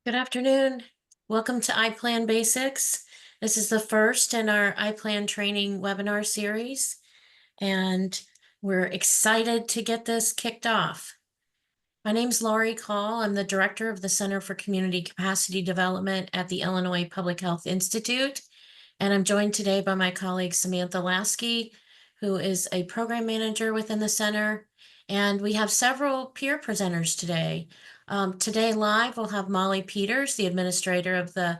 Good afternoon. Welcome to IPLAN Basics. This is the first in our IPLAN training webinar series, and we're excited to get this kicked off. My name's Laurie Call. I'm the director of the Center for Community Capacity Development at the Illinois Public Health Institute, and I'm joined today by my colleague Samantha Lasky, who is a program manager within the center, and we have several peer presenters today. Today live, we'll have Molly Peters, the administrator of the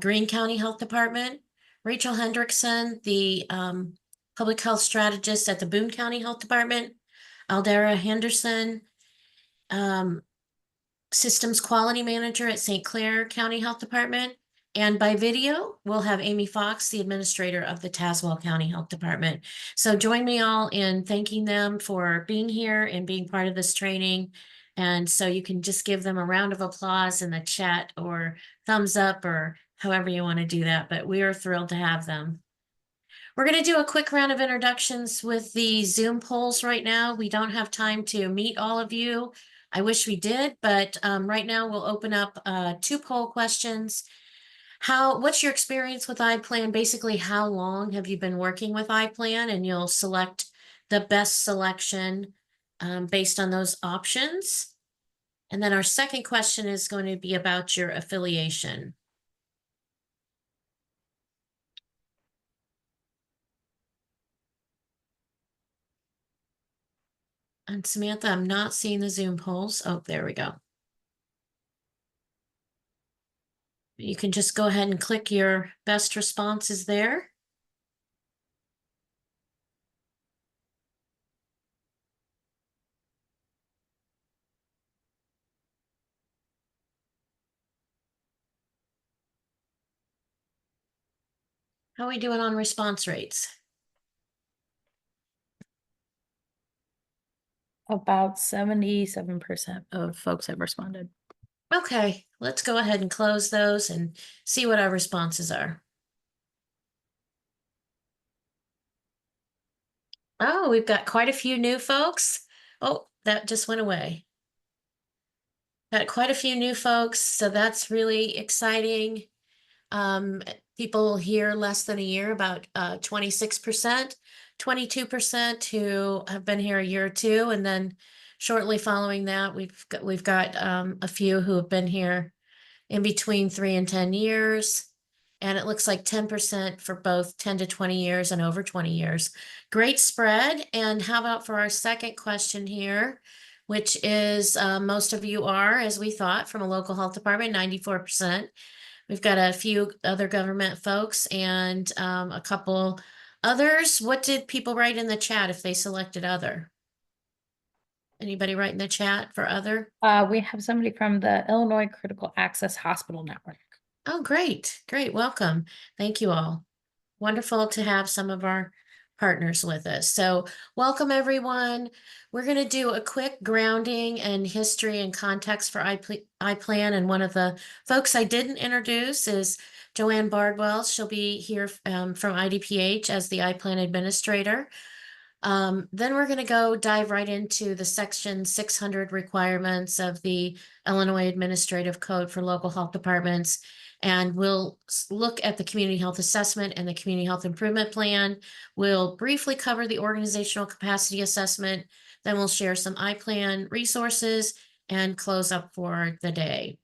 Greene County Health Department, Rachel Hendrickson, the public health strategist at the Boone County Health Department, Aldera Henderson, systems quality manager at St. Clair County Health Department. And by video, we'll have Amy Fox, the administrator of the Tazewell County Health Department. So join me all in thanking them for being here and being part of this training. And so you can just give them a round of applause in the chat or thumbs up or however you want to do that. But we are thrilled to have them. We're going to do a quick round of introductions with the Zoom polls right now. We don't have time to meet all of you. I wish we did, but right now we'll open up 2 poll questions. What's your experience with IPLAN? Basically, how long have you been working with IPLAN? And you'll select the best selection based on those options. And then our second question is going to be about your affiliation. And Samantha, I'm not seeing the Zoom polls. Oh, there we go. You can just go ahead and click your best responses there. How are we doing on response rates? About 77% of folks have responded. Okay, let's go ahead and close those and see what our responses are. Oh, we've got quite a few new folks. Oh, that just went away. Got quite a few new folks, so that's really exciting. People here less than a year, about 26%, 22% who have been here a year or two, and then shortly following that, we've got a few who have been here in between 3 and 10 years. And it looks like 10% for both 10 to 20 years and over 20 years. Great spread. And how about for our second question here, which is most of you are, as we thought, from a local health department, 94%. We've got a few other government folks and a couple others. What did people write in the chat if they selected other? Anybody write in the chat for other? We have somebody from the Illinois Critical Access Hospital Network. Oh, great. Great. Welcome. Thank you all. Wonderful to have some of our partners with us. So welcome everyone. We're going to do a quick grounding and history and context for IPLAN. And one of the folks I didn't introduce is Joanne Bardwell. She'll be here from IDPH as the IPLAN administrator. Then we're going to go dive right into the section 600 requirements of the Illinois Administrative Code for local health departments. And we'll look at the community health assessment and the community health improvement plan. We'll briefly cover the organizational capacity assessment. Then we'll share some IPLAN resources and close up for the day.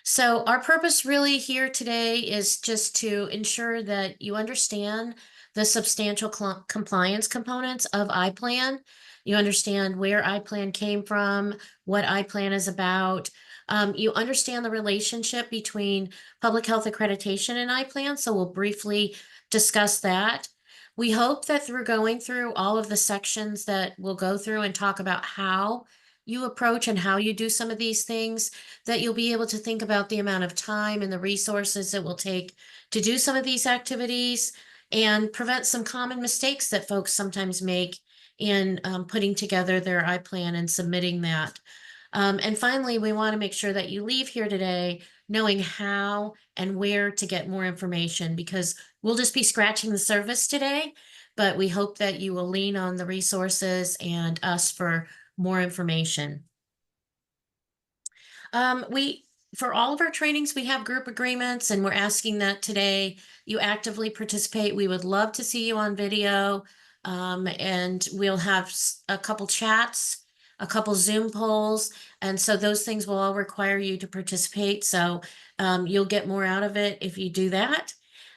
So our purpose really here today is just to ensure that you understand the substantial compliance components of IPLAN. You understand where IPLAN came from, what IPLAN is about. You understand the relationship between public health accreditation and IPLAN, so we'll briefly discuss that. We hope that through going through all of the sections that we'll go through and talk about how you approach and how you do some of these things, that you'll be able to think about the amount of time and the resources it will take to do some of these activities and prevent some common mistakes that folks sometimes make in putting together their IPLAN and submitting that. And finally, we want to make sure that you leave here today knowing how and where to get more information, because we'll just be scratching the surface today, but we hope that you will lean on the resources and us for more information. for all of our trainings, we have group agreements, and we're asking that today you actively participate. We would love to see you on video. And we'll have a couple chats, a couple Zoom polls. And so those things will all require you to participate. So you'll get more out of it if you do that.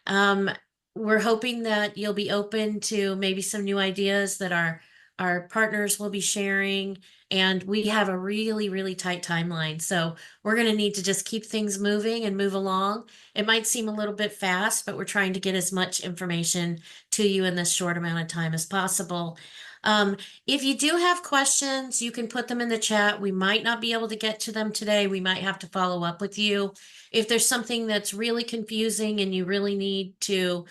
Um, we're hoping that you'll be open to maybe some new ideas that our partners will be sharing. And we have a really, really tight timeline. So we're going to need to just keep things moving and move along. It might seem a little bit fast, but we're trying to get as much information to you in this short amount of time as possible. Um, if you do have questions, you can put them in the chat. We might not be able to get to them today. We might have to follow up with you. If there's something that's really confusing and you really need to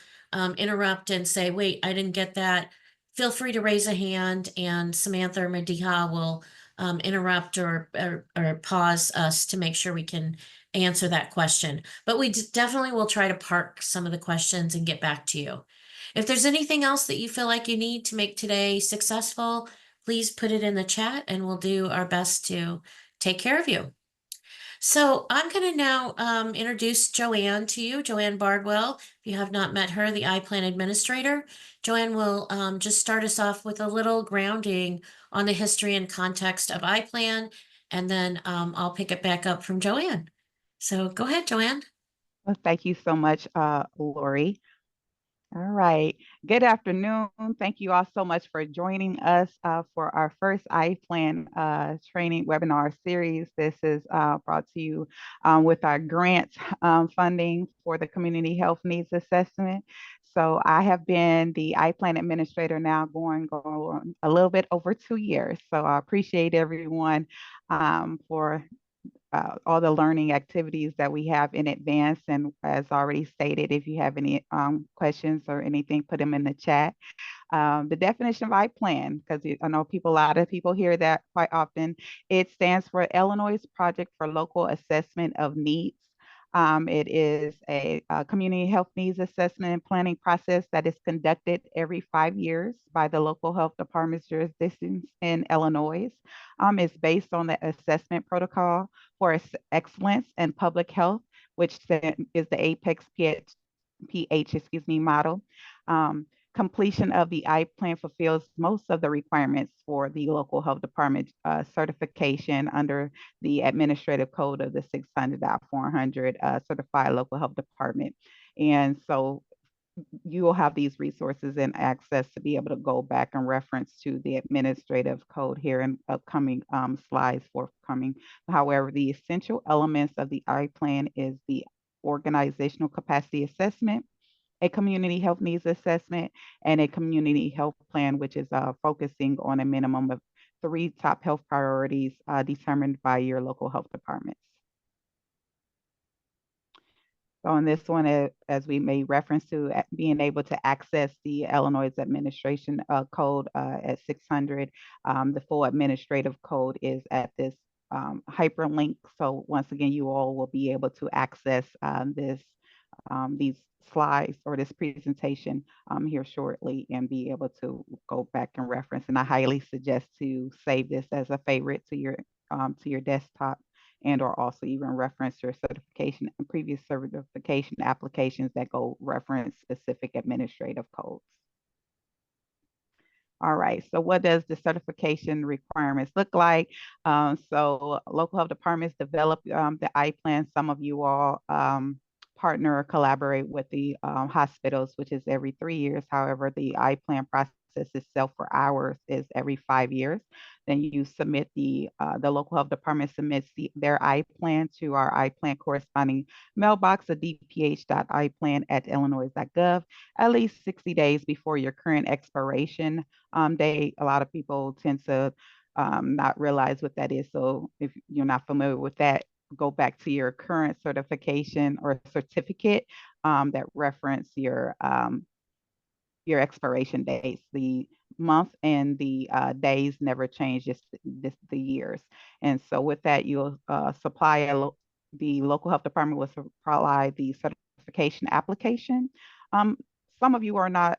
interrupt and say, wait, I didn't get that, feel free to raise a hand and Samantha or Madiha will interrupt or pause us to make sure we can answer that question. But we definitely will try to park some of the questions and get back to you. If there's anything else that you feel like you need to make today successful, please put it in the chat and we'll do our best to take care of you. So I'm going to now introduce Joanne to you, Joanne Bardwell. If you have not met her, the IPLAN administrator. Joanne will just start us off with a little grounding on the history and context of IPLAN, and then I'll pick it back up from Joanne. So go ahead, Joanne. Well, thank you so much, Lori. All right. Good afternoon. Thank you all so much for joining us for our first iPlan training webinar series. This is brought to you with our grant funding for the Community Health Needs Assessment. So I have been the iPlan administrator now going a little bit over 2 years. So I appreciate everyone for all the learning activities that we have in advance. And as already stated, if you have any questions or anything, put them in the chat. The definition of IPLAN, because I know a lot of people hear that quite often. It stands for Illinois Project for Local Assessment of Needs. It is a community health needs assessment and planning process that is conducted every 5 years by the local health department's jurisdictions in Illinois. It's based on the assessment protocol for excellence and public health, which is the APEX model. Completion of the IPLAN fulfills most of the requirements for the local health department certification under the administrative code of the 600.400 certified local health department. And so you will have these resources and access to be able to go back and reference to the administrative code here in upcoming slides forthcoming. However, the essential elements of the IPLAN is the organizational capacity assessment, a community health needs assessment, and a community health plan, which is focusing on a minimum of 3 top health priorities determined by your local health departments. So on this one, as we made reference to being able to access the Illinois Administration Code at 600, the full administrative code is at this hyperlink. So once again, you all will be able to access these slides or this presentation here shortly and be able to go back and reference. And I highly suggest to save this as a favorite to your desktop, and or also even reference your certification and previous certification applications that go reference specific administrative codes. All right, so what does the certification requirements look like? So local health departments develop the IPLAN. Some of you all partner or collaborate with the hospitals, which is every 3 years. However, the IPLAN process itself for ours is every 5 years. Then you submit the local health department submits their IPLAN to our IPLAN corresponding mailbox, a dph.iplan@illinois.gov, at least 60 days before your current expiration date. A lot of people tend to not realize what that is. So if you're not familiar with that, go back to your current certification or certificate that reference your expiration dates. The month and the days never change, just the years. And so with that, you'll the local health department will supply the certification application. Some of you are not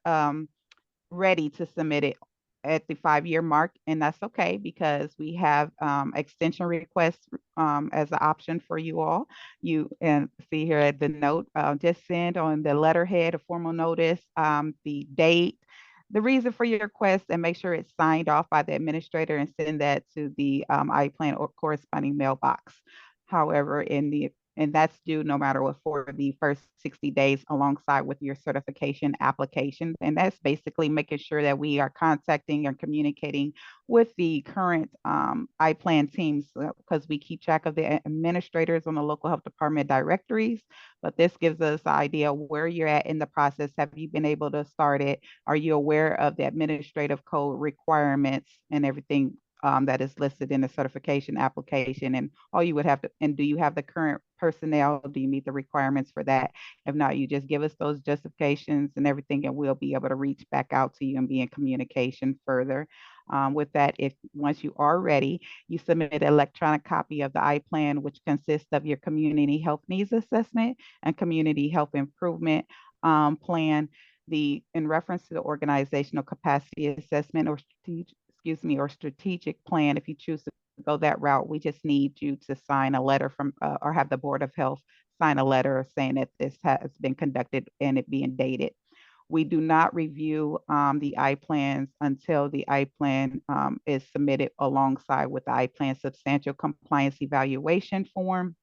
ready to submit it at the 5-year mark, and that's okay because we have extension requests as an option for you all. You and see here at the note, just send on the letterhead a formal notice, the date, the reason for your request, and make sure it's signed off by the administrator and send that to the IPLAN or corresponding mailbox. However, and that's due no matter what for the first 60 days alongside with your certification application. And that's basically making sure that we are contacting and communicating with the current IPLAN teams because we keep track of the administrators on the local health department directories. But this gives us an idea where you're at in the process. Have you been able to start it? Are you aware of the administrative code requirements and everything that is listed in the certification application? And all you would have to, and do you have the current personnel? Do you meet the requirements for that? If not, you just give us those justifications and everything, and we'll be able to reach back out to you and be in communication further. With that, if once you are ready, you submit an electronic copy of the IPLAN, which consists of your community health needs assessment and community health improvement plan. In reference to the organizational capacity assessment or strategic plan, if you choose to go that route, we just need you to sign a letter from or have the Board of Health sign a letter saying that this has been conducted and it being dated. We do not review the IPLANs until the IPLAN is submitted alongside with the IPLAN substantial compliance evaluation form,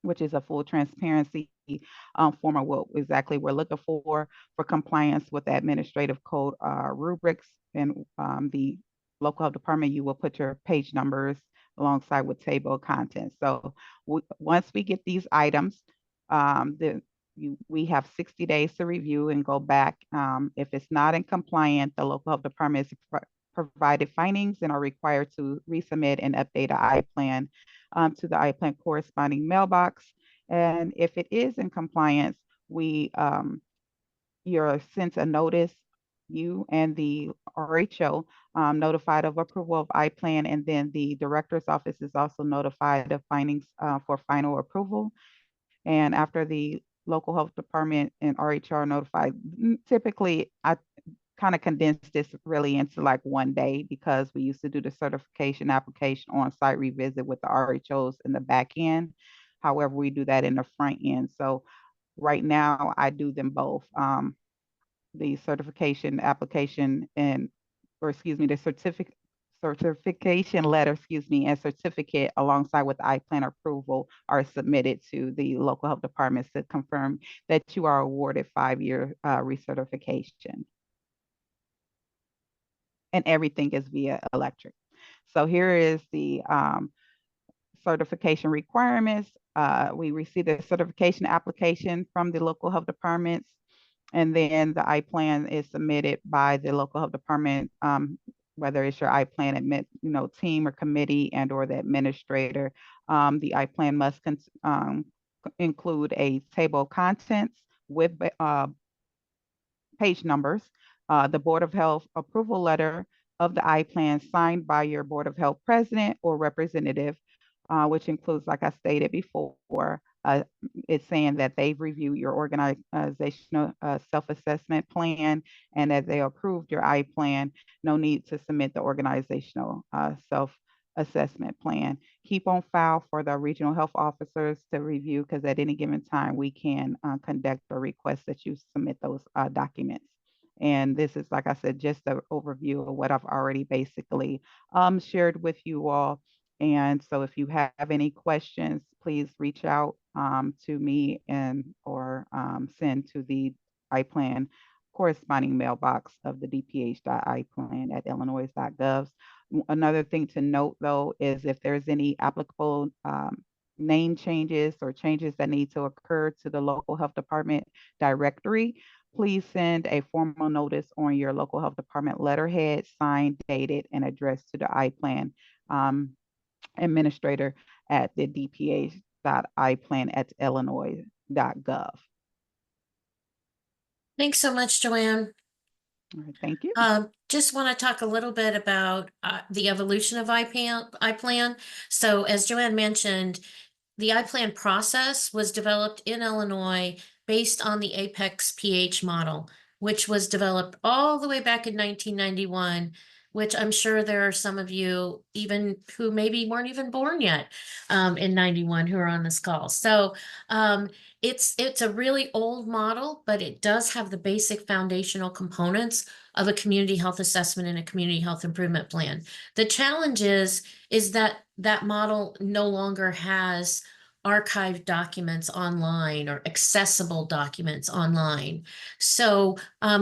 which is a full transparency form of what exactly we're looking for compliance with the administrative code rubrics. And the local health department, you will put your page numbers alongside with table of contents. So once we get these items, we have 60 days to review and go back. If it's not in compliance, the local health department is provided findings and are required to resubmit and update an IPLAN to the IPLAN corresponding mailbox. And if it is in compliance, you're sent a notice, you and the RHO notified of approval of IPLAN, and then the director's office is also notified of findings for final approval. And after the local health department and RHR are notified, typically I kind of condensed this really into like one day because we used to do the certification application on site revisit with the RHOs in the back end. However, we do that in the front end. So right now I do them both. The certification application the certification letter, and certificate alongside with the IPLAN approval are submitted to the local health departments to confirm that you are awarded 5-year recertification. And everything is via electric. So here is the certification requirements. We received a certification application from the local health departments, and then the IPLAN is submitted by the local health department, whether it's your IPLAN team or committee and or the administrator. The IPLAN must include a table of contents with page numbers, the Board of Health approval letter of the IPLAN signed by your Board of Health president or representative, which includes, like I stated before, it's saying that they've reviewed your organizational self-assessment plan and that they approved your IPLAN. No need to submit the organizational self-assessment plan. Keep on file for the regional health officers to review, because at any given time we can conduct a request that you submit those documents. And this is, like I said, just an overview of what I've already basically shared with you all. And so if you have any questions, please reach out to me or send to the IPLAN corresponding mailbox of the dph.iplan@illinois.gov. Another thing to note, though, is if there's any applicable name changes or changes that need to occur to the local health department directory, please send a formal notice on your local health department letterhead, signed, dated, and addressed to the IPLAN administrator at the dph.iplan@illinois.gov. Thanks so much, Joanne. All right, thank you. Just want to talk a little bit about the evolution of IPLAN. So as Joanne mentioned, the IPLAN process was developed in Illinois based on the Apex PH model, which was developed all the way back in 1991 which I'm sure there are some of you even who maybe weren't even born yet in 91 who are on this call. So it's a really old model, but it does have the basic foundational components of a community health assessment and a community health improvement plan. The challenge is that that model no longer has archived documents online or accessible documents online. So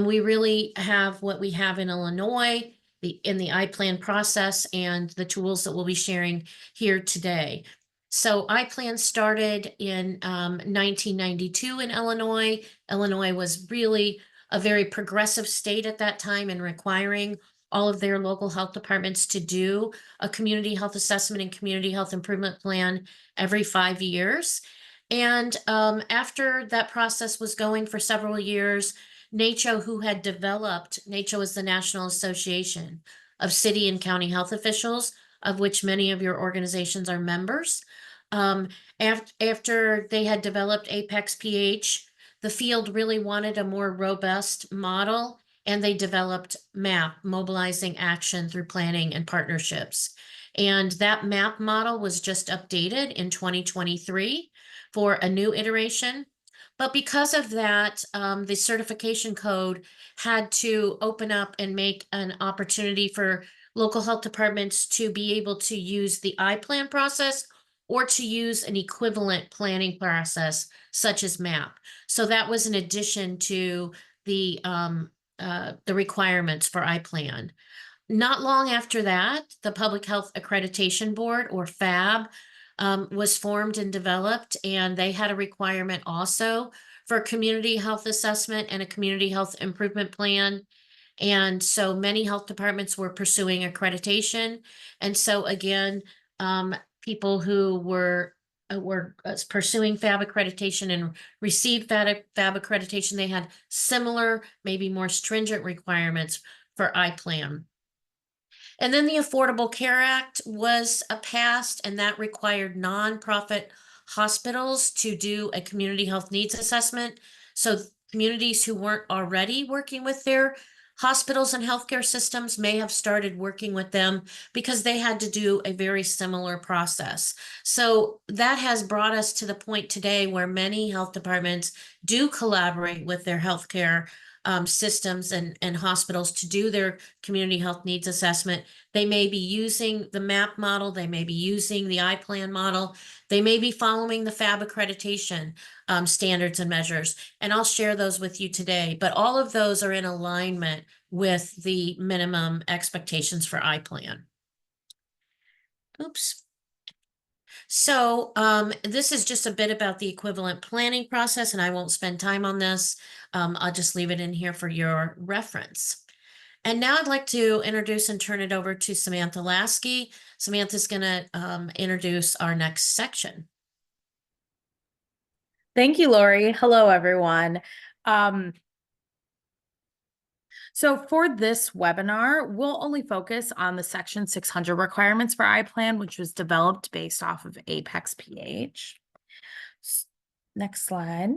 we really have what we have in Illinois, in the IPLAN process, and the tools that we'll be sharing here today. So IPLAN started in 1992 in Illinois. Illinois was really a very progressive state at that time in requiring all of their local health departments to do a community health assessment and community health improvement plan every 5 years. And after that process was going for several years, NACCHO, who had developed, NACCHO is the National Association of City and County Health Officials, of which many of your organizations are members. Um, after they had developed Apex PH, the field really wanted a more robust model, and they developed MAP, Mobilizing Action Through Planning and Partnerships. And that MAP model was just updated in 2023 for a new iteration. But because of that, the certification code had to open up and make an opportunity for local health departments to be able to use the IPLAN process or to use an equivalent planning process such as MAP. So that was in addition to the requirements for IPLAN. Not long after that, the Public Health Accreditation Board, or FAB, was formed and developed, and they had a requirement also for community health assessment and a community health improvement plan. And so many health departments were pursuing accreditation. And so again, people who were pursuing FAB accreditation and received FAB accreditation, they had similar, maybe more stringent requirements for IPLAN. And then the Affordable Care Act was passed, and that required nonprofit hospitals to do a community health needs assessment. So communities who weren't already working with their hospitals and healthcare systems may have started working with them because they had to do a very similar process. So that has brought us to the point today where many health departments do collaborate with their healthcare systems and hospitals to do their community health needs assessment. They may be using the MAP model, they may be using the IPLAN model, they may be following the FAB accreditation standards and measures, and I'll share those with you today. But all of those are in alignment with the minimum expectations for IPLAN. Oops. So this is just a bit about the equivalent planning process, and I won't spend time on this. I'll just leave it in here for your reference. And now I'd like to introduce and turn it over to Samantha Lasky. Samantha's going to introduce our next section. Thank you, Lori. Hello, everyone. So for this webinar, we'll only focus on the Section 600 requirements for IPLAN, which was developed based off of Apex PH. Next slide.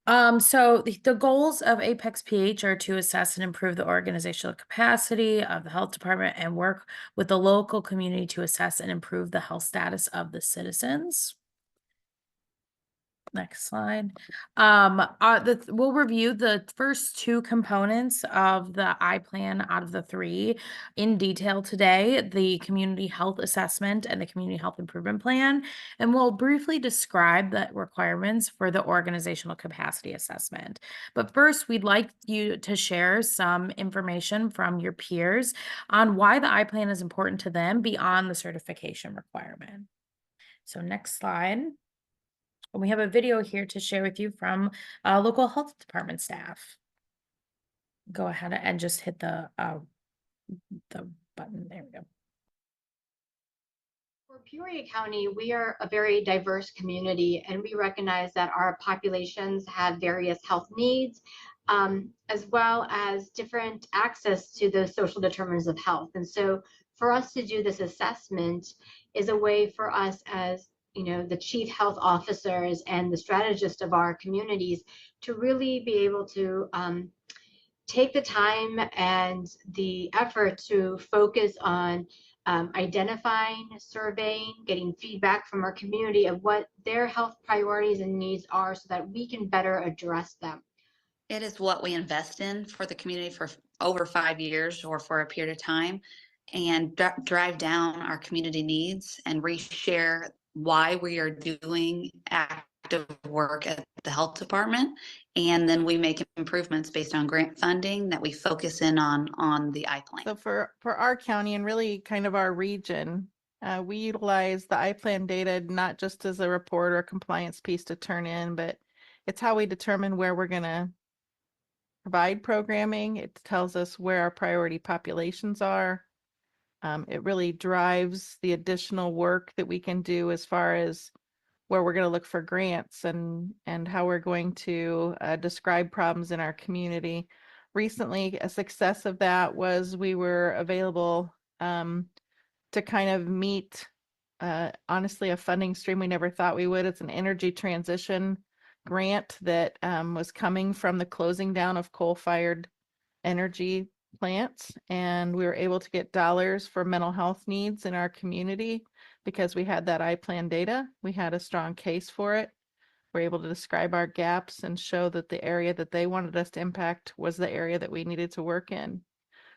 So the goals of Apex PH are to assess and improve the organizational capacity of the health department and work with the local community to assess and improve the health status of the citizens. Next slide. We'll review the first two components of the IPLAN out of the three in detail today, the community health assessment and the community health improvement plan. And we'll briefly describe the requirements for the organizational capacity assessment. But first, we'd like you to share some information from your peers on why the IPLAN is important to them beyond the certification requirement. So next slide. And we have a video here to share with you from local health department staff. Go ahead and just hit the button. There we go. For Peoria County, we are a very diverse community, and we recognize that our populations have various health needs, as well as different access to those social determinants of health. And so for us to do this assessment is a way for us as the chief health officers and the strategists of our communities to really be able to take the time and the effort to focus on identifying, surveying, getting feedback from our community of what their health priorities and needs are so that we can better address them. It is what we invest in for the community for over 5 years or for a period of time, and drive down our community needs and reshare why we are doing active work at the health department. And then we make improvements based on grant funding that we focus in on the IPLAN. So for our county and really kind of our region, we utilize the IPLAN data not just as a report or a compliance piece to turn in, but it's how we determine where we're going to provide programming. It tells us where our priority populations are. It really drives the additional work that we can do as far as where we're going to look for grants and how we're going to describe problems in our community. Recently, a success of that was we were available to kind of meet, honestly, a funding stream we never thought we would. It's an energy transition grant that was coming from the closing down of coal-fired energy plants, and we were able to get dollars for mental health needs in our community because we had that IPLAN data. We had a strong case for it. We're able to describe our gaps and show that the area that they wanted us to impact was the area that we needed to work in.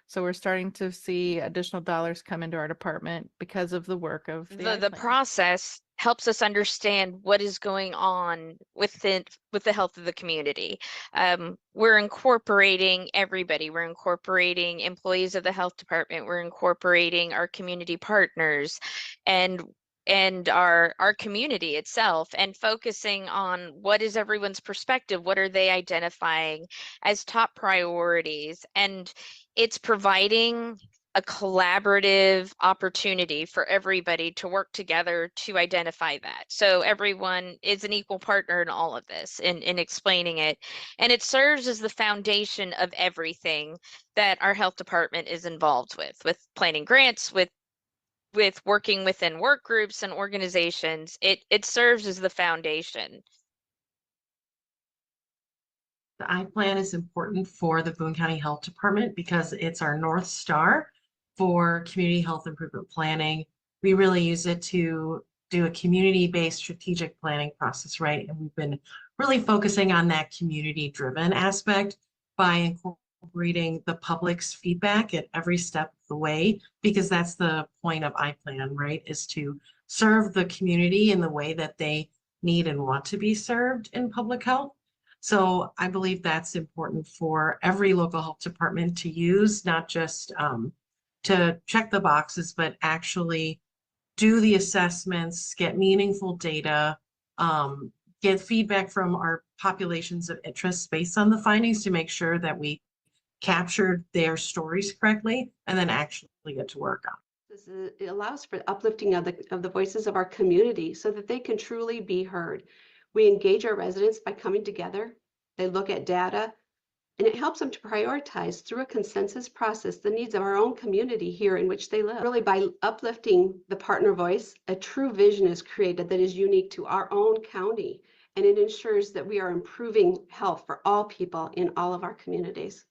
So we're starting to see additional dollars come into our department because of the work of the The IPLAN. process helps us understand what is going on with the health of the community. We're incorporating everybody. We're incorporating employees of the health department. We're incorporating our community partners and our community itself, and focusing on what is everyone's perspective, what are they identifying as top priorities, and it's providing a collaborative opportunity for everybody to work together to identify that. So everyone is an equal partner in all of this, in explaining it. And it serves as the foundation of everything that our health department is involved with planning grants, with working within work groups and organizations. It serves as the foundation. The IPLAN is important for the Boone County Health Department because it's our North Star for community health improvement planning. We really use it to do a community-based strategic planning process, right? And we've been really focusing on that community-driven aspect by incorporating the public's feedback at every step of the way, because that's the point of IPLAN, right? Is to serve the community in the way that they need and want to be served in public health. So I believe that's important for every local health department to use, not just to check the boxes, but actually do the assessments, get meaningful data, get feedback from our populations of interest based on the findings to make sure that we captured their stories correctly and then actually get to work on. It allows for uplifting of the voices of our community so that they can truly be heard. We engage our residents by coming together. They look at data, and it helps them to prioritize through a consensus process the needs of our own community here in which they live. Really, by uplifting the partner voice, a true vision is created that is unique to our own county, and it ensures that we are improving health for all people in all of our communities.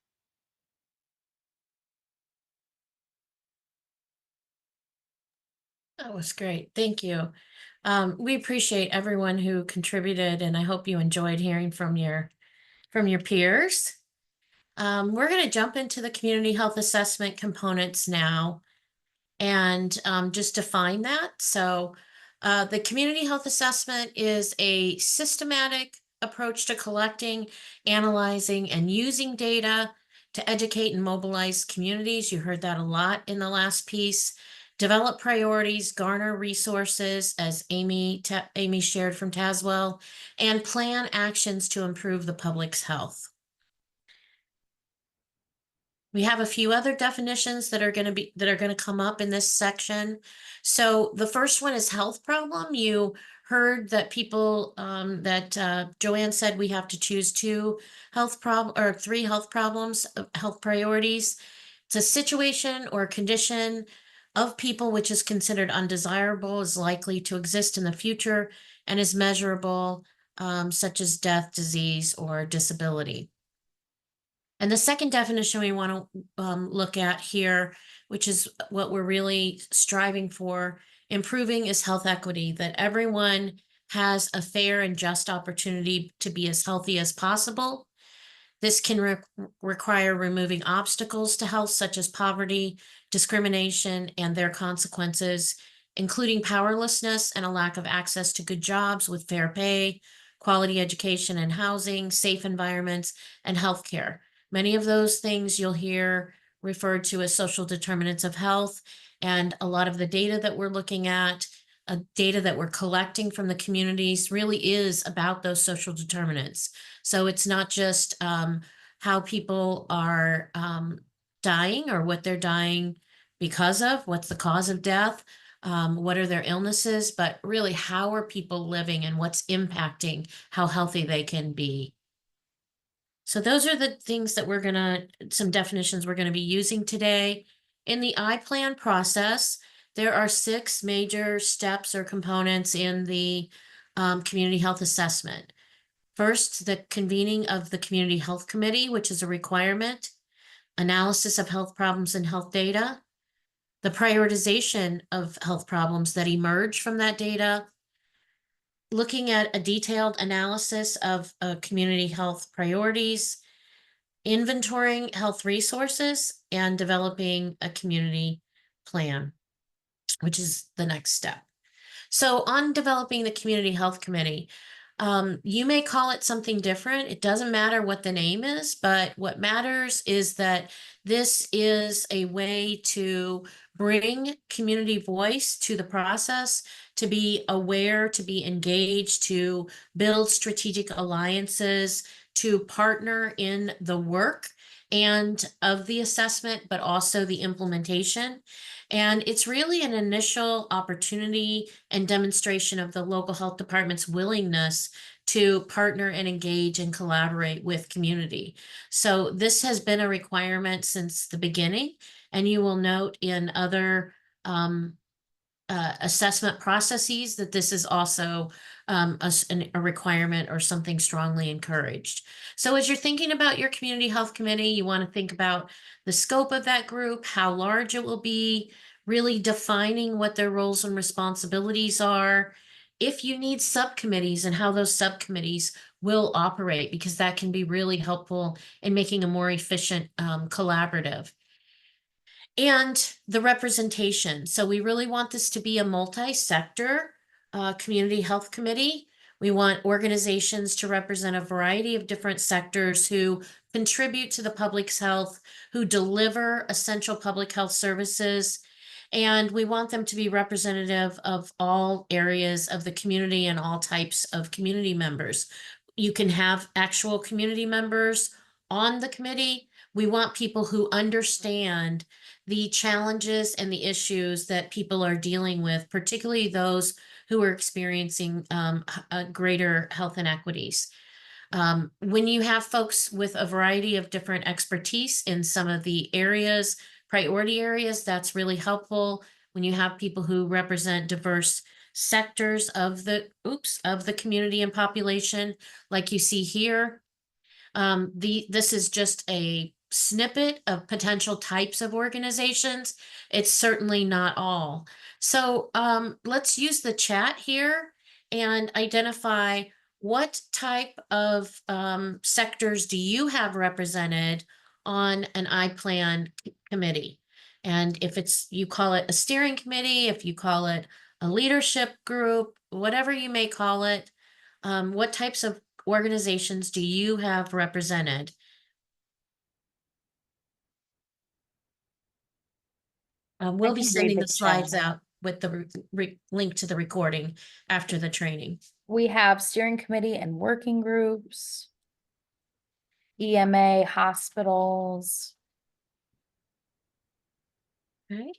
That was great. Thank you. We appreciate everyone who contributed, and I hope you enjoyed hearing from your peers. We're going to jump into the community health assessment components now and just define that. So the community health assessment is a systematic approach to collecting, analyzing, and using data to educate and mobilize communities. You heard that a lot in the last piece. Develop priorities, garner resources, as Amy shared from Tazewell, and plan actions to improve the public's health. We have a few other definitions that are going to come up in this section. So the first one is health problem. You heard that Joanne said we have to choose three health problems, health priorities. It's a situation or condition of people which is considered undesirable, is likely to exist in the future, and is measurable, such as death, disease, or disability. And the second definition we want to look at here, which is what we're really striving for, improving is health equity, that everyone has a fair and just opportunity to be as healthy as possible. This can require removing obstacles to health, such as poverty, discrimination, and their consequences, including powerlessness and a lack of access to good jobs with fair pay, quality education and housing, safe environments, and healthcare. Many of those things you'll hear referred to as social determinants of health. And a lot of the data that we're looking at, data that we're collecting from the communities, really is about those social determinants. So it's not just how people are dying or what they're dying because of, what's the cause of death, what are their illnesses, but really how are people living and what's impacting how healthy they can be. So those are the things that some definitions we're gonna be using today. In the IPLAN process, there are 6 major steps or components in the community health assessment. First, the convening of the Community Health Committee, which is a requirement, analysis of health problems and health data, the prioritization of health problems that emerge from that data, looking at a detailed analysis of community health priorities, inventorying health resources, and developing a community plan, which is the next step. So on developing the Community Health Committee, you may call it something different. It doesn't matter what the name is, but what matters is that this is a way to bring community voice to the process, to be aware, to be engaged, to build strategic alliances, to partner in the work and of the assessment, but also the implementation. And it's really an initial opportunity and demonstration of the local health department's willingness to partner and engage and collaborate with community. So this has been a requirement since the beginning, and you will note in other assessment processes that this is also a requirement or something strongly encouraged. So as you're thinking about your community health committee, you want to think about the scope of that group, how large it will be, really defining what their roles and responsibilities are. If you need subcommittees and how those subcommittees will operate, because that can be really helpful in making a more efficient collaborative. And the representation. So we really want this to be a multi-sector community health committee. We want organizations to represent a variety of different sectors who contribute to the public's health, who deliver essential public health services. And we want them to be representative of all areas of the community and all types of community members. You can have actual community members on the committee. We want people who understand the challenges and the issues that people are dealing with, particularly those who are experiencing greater health inequities. When you have folks with a variety of different expertise in some of the areas, priority areas, that's really helpful. When you have people who represent diverse sectors of the community and population, like you see here, this is just a snippet of potential types of organizations. It's certainly not all. So let's use the chat here and identify what type of sectors do you have represented on an IPLAN committee? And if you call it a steering committee, if you call it a leadership group, whatever you may call it, what types of organizations do you have represented? We'll be can read sending the the slides chat. out with the link to the recording after the training. We have steering committee and working groups, EMA, hospitals. Okay.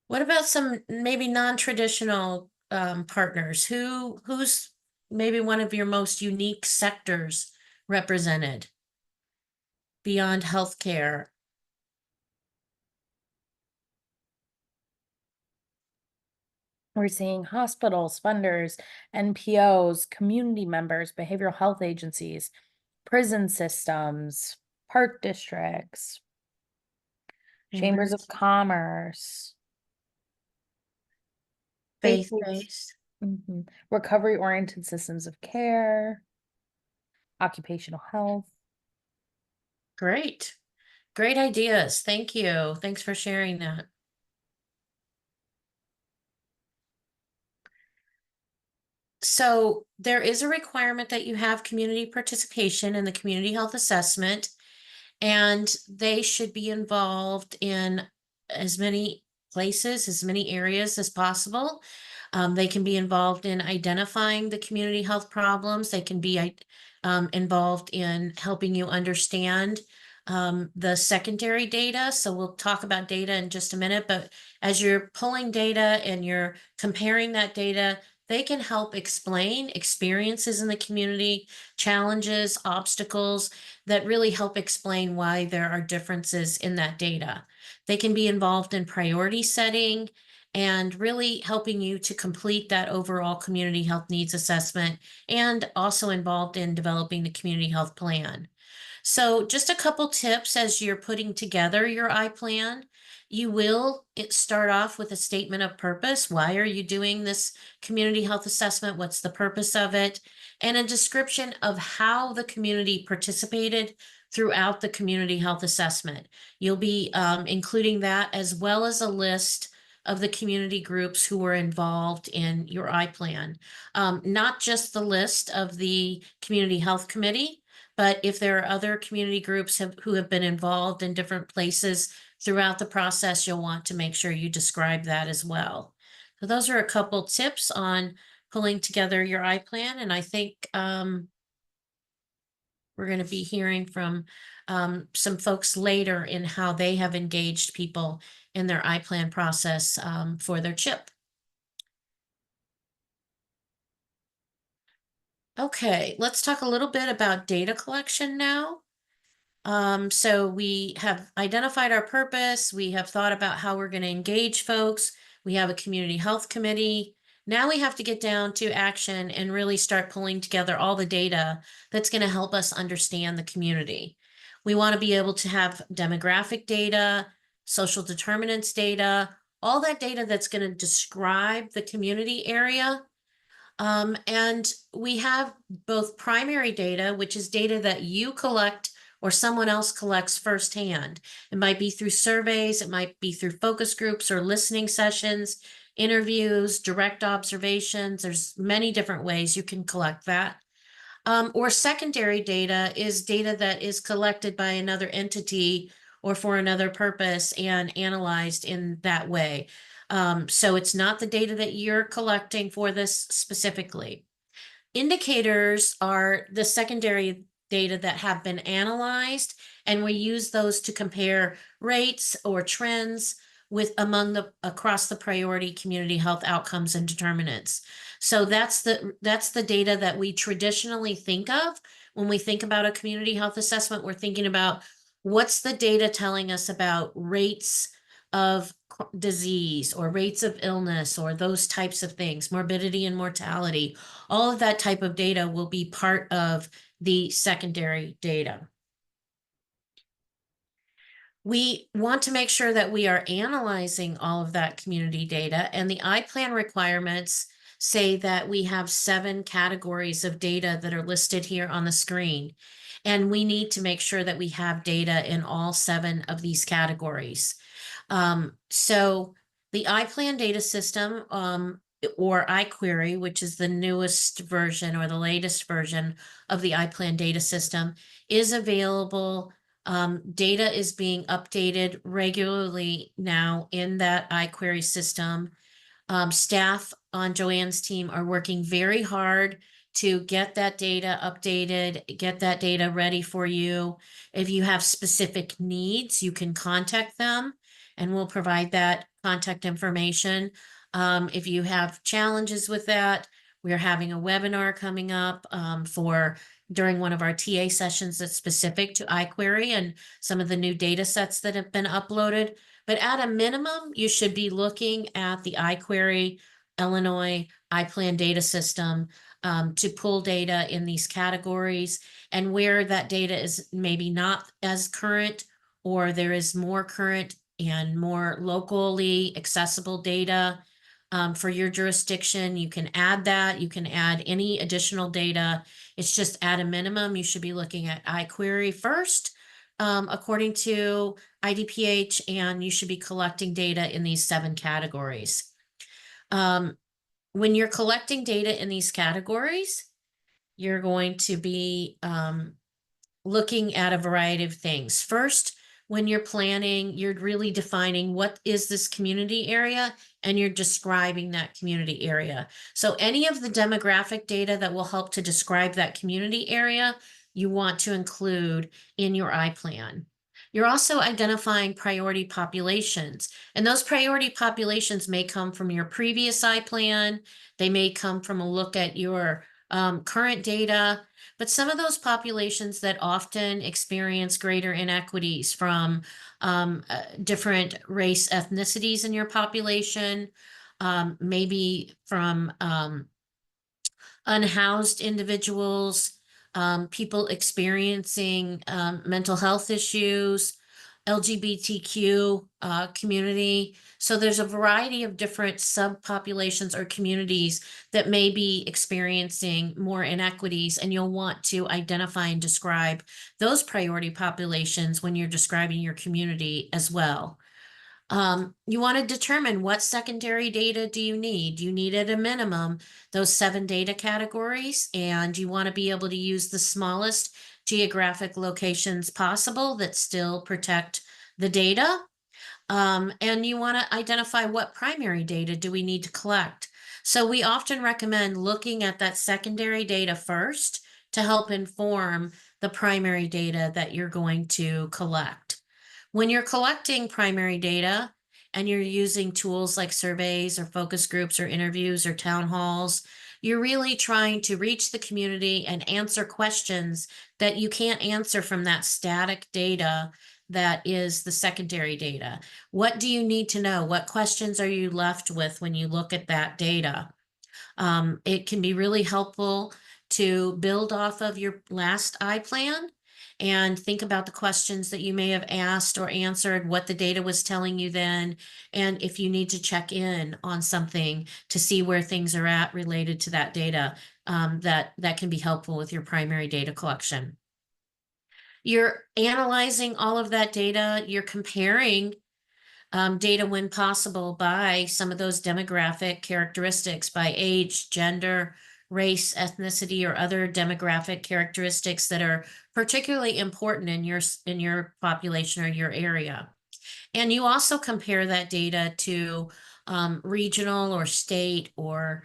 What about some maybe non-traditional partners? Who's maybe one of your most unique sectors represented beyond healthcare? We're seeing hospitals, funders, NPOs, community members, behavioral health agencies, prison systems, park districts, chambers of commerce, Faith-based. recovery-oriented systems of care, occupational health. Great. Great ideas. Thank you. Thanks for sharing that. So there is a requirement that you have community participation in the community health assessment, and they should be involved in as many places, as many areas as possible. They can be involved in identifying the community health problems. They can be involved in helping you understand the secondary data. So we'll talk about data in just a minute, but as you're pulling data and you're comparing that data, they can help explain experiences in the community, challenges, obstacles that really help explain why there are differences in that data. They can be involved in priority setting and really helping you to complete that overall community health needs assessment, and also involved in developing the community health plan. So just a couple tips as you're putting together your IPLAN. You will start off with a statement of purpose. Why are you doing this community health assessment? What's the purpose of it? And a description of how the community participated throughout the community health assessment. You'll be including that, as well as a list of the community groups who were involved in your IPLAN. Not just the list of the Community Health Committee, but if there are other community groups who have been involved in different places throughout the process, you'll want to make sure you describe that as well. So those are a couple tips on pulling together your IPLAN, and I think we're going to be hearing from some folks later in how they have engaged people in their IPLAN process for their CHIP. Okay, let's talk a little bit about data collection now. So we have identified our purpose. We have thought about how we're going to engage folks. We have a community health committee. Now we have to get down to action and really start pulling together all the data that's going to help us understand the community. We want to be able to have demographic data, social determinants data, all that data that's going to describe the community area. And we have both primary data, which is data that you collect or someone else collects firsthand. It might be through surveys, it might be through focus groups or listening sessions, interviews, direct observations. There's many different ways you can collect that. Or secondary data is data that is collected by another entity or for another purpose and analyzed in that way. So it's not the data that you're collecting for this specifically. Indicators are the secondary data that have been analyzed, and we use those to compare rates or trends across the priority community health outcomes and determinants. So that's the data that we traditionally think of when we think about a community health assessment. We're thinking about what's the data telling us about rates of disease or rates of illness or those types of things, morbidity and mortality. All of that type of data will be part of the secondary data. We want to make sure that we are analyzing all of that community data, and the IPLAN requirements say that we have 7 categories of data that are listed here on the screen. And we need to make sure that we have data in all 7 of these categories. So the IPLAN data system, or iQuery, which is the newest version or the latest version of the IPLAN data system, is available. Data is being updated regularly now in that iQuery system. Staff on Joanne's team are working very hard to get that data updated, get that data ready for you. If you have specific needs, you can contact them and we'll provide that contact information. If you have challenges with that, we're having a webinar coming up during one of our TA sessions that's specific to iQuery and some of the new data sets that have been uploaded. But at a minimum, you should be looking at the iQuery Illinois IPLAN data system to pull data in these categories, and where that data is maybe not as current, or there is more current and more locally accessible data for your jurisdiction, you can add that. You can add any additional data. It's just at a minimum, you should be looking at iQuery first, according to IDPH, and you should be collecting data in these 7 categories. When you're collecting data in these categories, you're going to be looking at a variety of things. First, when you're planning, you're really defining what is this community area, and you're describing that community area. So any of the demographic data that will help to describe that community area, you want to include in your IPLAN. You're also identifying priority populations, and those priority populations may come from your previous IPLAN. They may come from a look at your current data, but some of those populations that often experience greater inequities from different race ethnicities in your population, maybe from unhoused individuals, people experiencing mental health issues, LGBTQ community. So there's a variety of different subpopulations or communities that may be experiencing more inequities, and you'll want to identify and describe those priority populations when you're describing your community as well. You want to determine what secondary data do you need. You need at a minimum those 7 data categories, and you want to be able to use the smallest geographic locations possible that still protect the data. And you want to identify what primary data do we need to collect. So we often recommend looking at that secondary data first to help inform the primary data that you're going to collect. When you're collecting primary data and you're using tools like surveys or focus groups or interviews or town halls, you're really trying to reach the community and answer questions that you can't answer from that static data that is the secondary data. What do you need to know? What questions are you left with when you look at that data? It can be really helpful to build off of your last IPLAN and think about the questions that you may have asked or answered, what the data was telling you then, and if you need to check in on something to see where things are at related to that data, that can be helpful with your primary data collection. You're analyzing all of that data, you're comparing data when possible by some of those demographic characteristics, by age, gender, race, ethnicity, or other demographic characteristics that are particularly important in your population or your area. And you also compare that data to regional or state or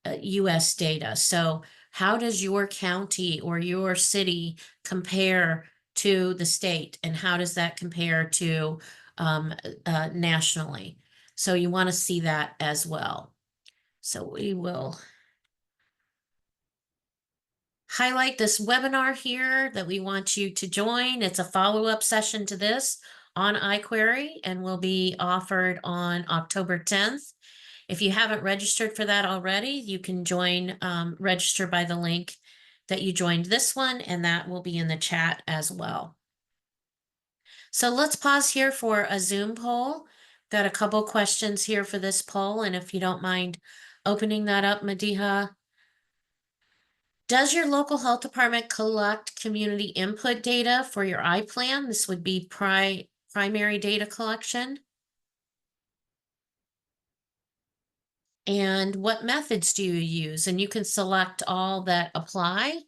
US data. So how does your county or your city compare to the state, and how does that compare to nationally? So you want to see that as well. So we will highlight this webinar here that we want you to join. It's a follow-up session to this on iQuery and will be offered on October 10th. If you haven't registered for that already, you can join, register by the link that you joined this one, and that will be in the chat as well. So let's pause here for a Zoom poll. Got a couple questions here for this poll, and if you don't mind opening that up, Madiha. Does your local health department collect community input data for your IPLAN? This would be primary data collection. And what methods do you use? And you can select all that apply.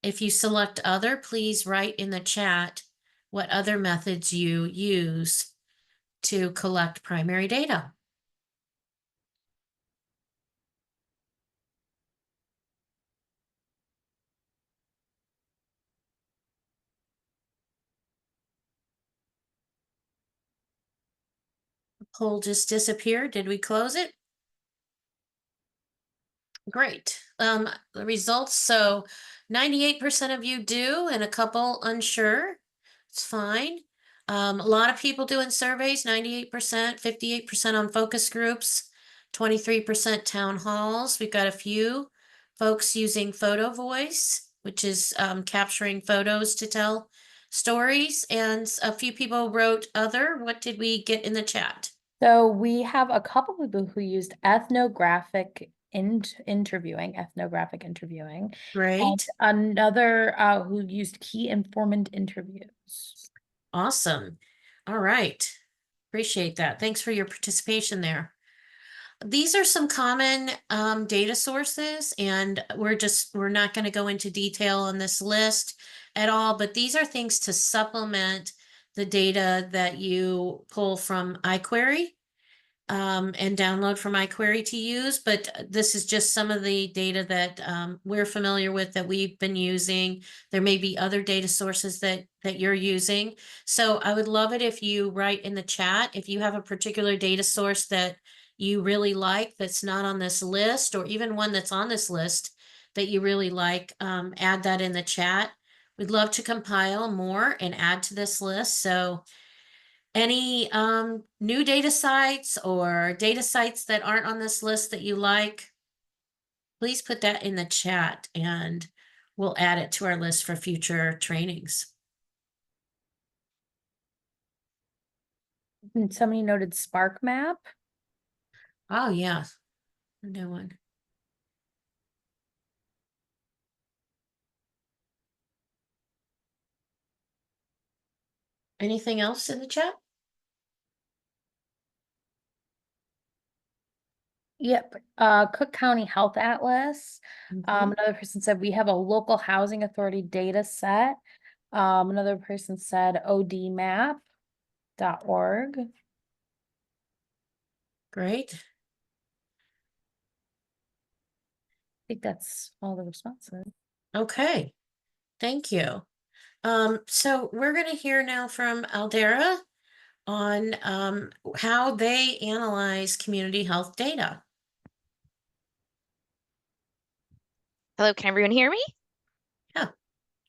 If you select other, please write in the chat what other methods you use to collect primary data. The poll just disappeared. Did we close it? Great. The results, so 98% of you do and a couple unsure. It's fine. A lot of people doing surveys, 98%, 58% on focus groups, 23% town halls. We've got a few folks using photo voice, which is capturing photos to tell stories. And a few people wrote other. What did we get in the chat? So we have a couple people who used ethnographic interviewing, and Great. another who used key informant interviews. Awesome. All right. Appreciate that. Thanks for your participation there. These are some common data sources, and we're not going to go into detail on this list at all, but these are things to supplement the data that you pull from iQuery and download from iQuery to use. But this is just some of the data that we're familiar with that we've been using. There may be other data sources that you're using. So I would love it if you write in the chat if you have a particular data source that you really like that's not on this list, or even one that's on this list that you really like, add that in the chat. We'd love to compile more and add to this list. So any new data sites or data sites that aren't on this list that you like, please put that in the chat and we'll add it to our list for future trainings. And somebody noted Spark Map. Oh, yeah. No one. Anything else in the chat? Yep. Cook County Health Atlas. Another person said we have a local housing authority data set. Another person said odmap.org. Great. I think that's all the responses. Okay. Thank you. So we're going to hear now from Aldera on how they analyze community health data. Hello, can everyone hear me? Yeah.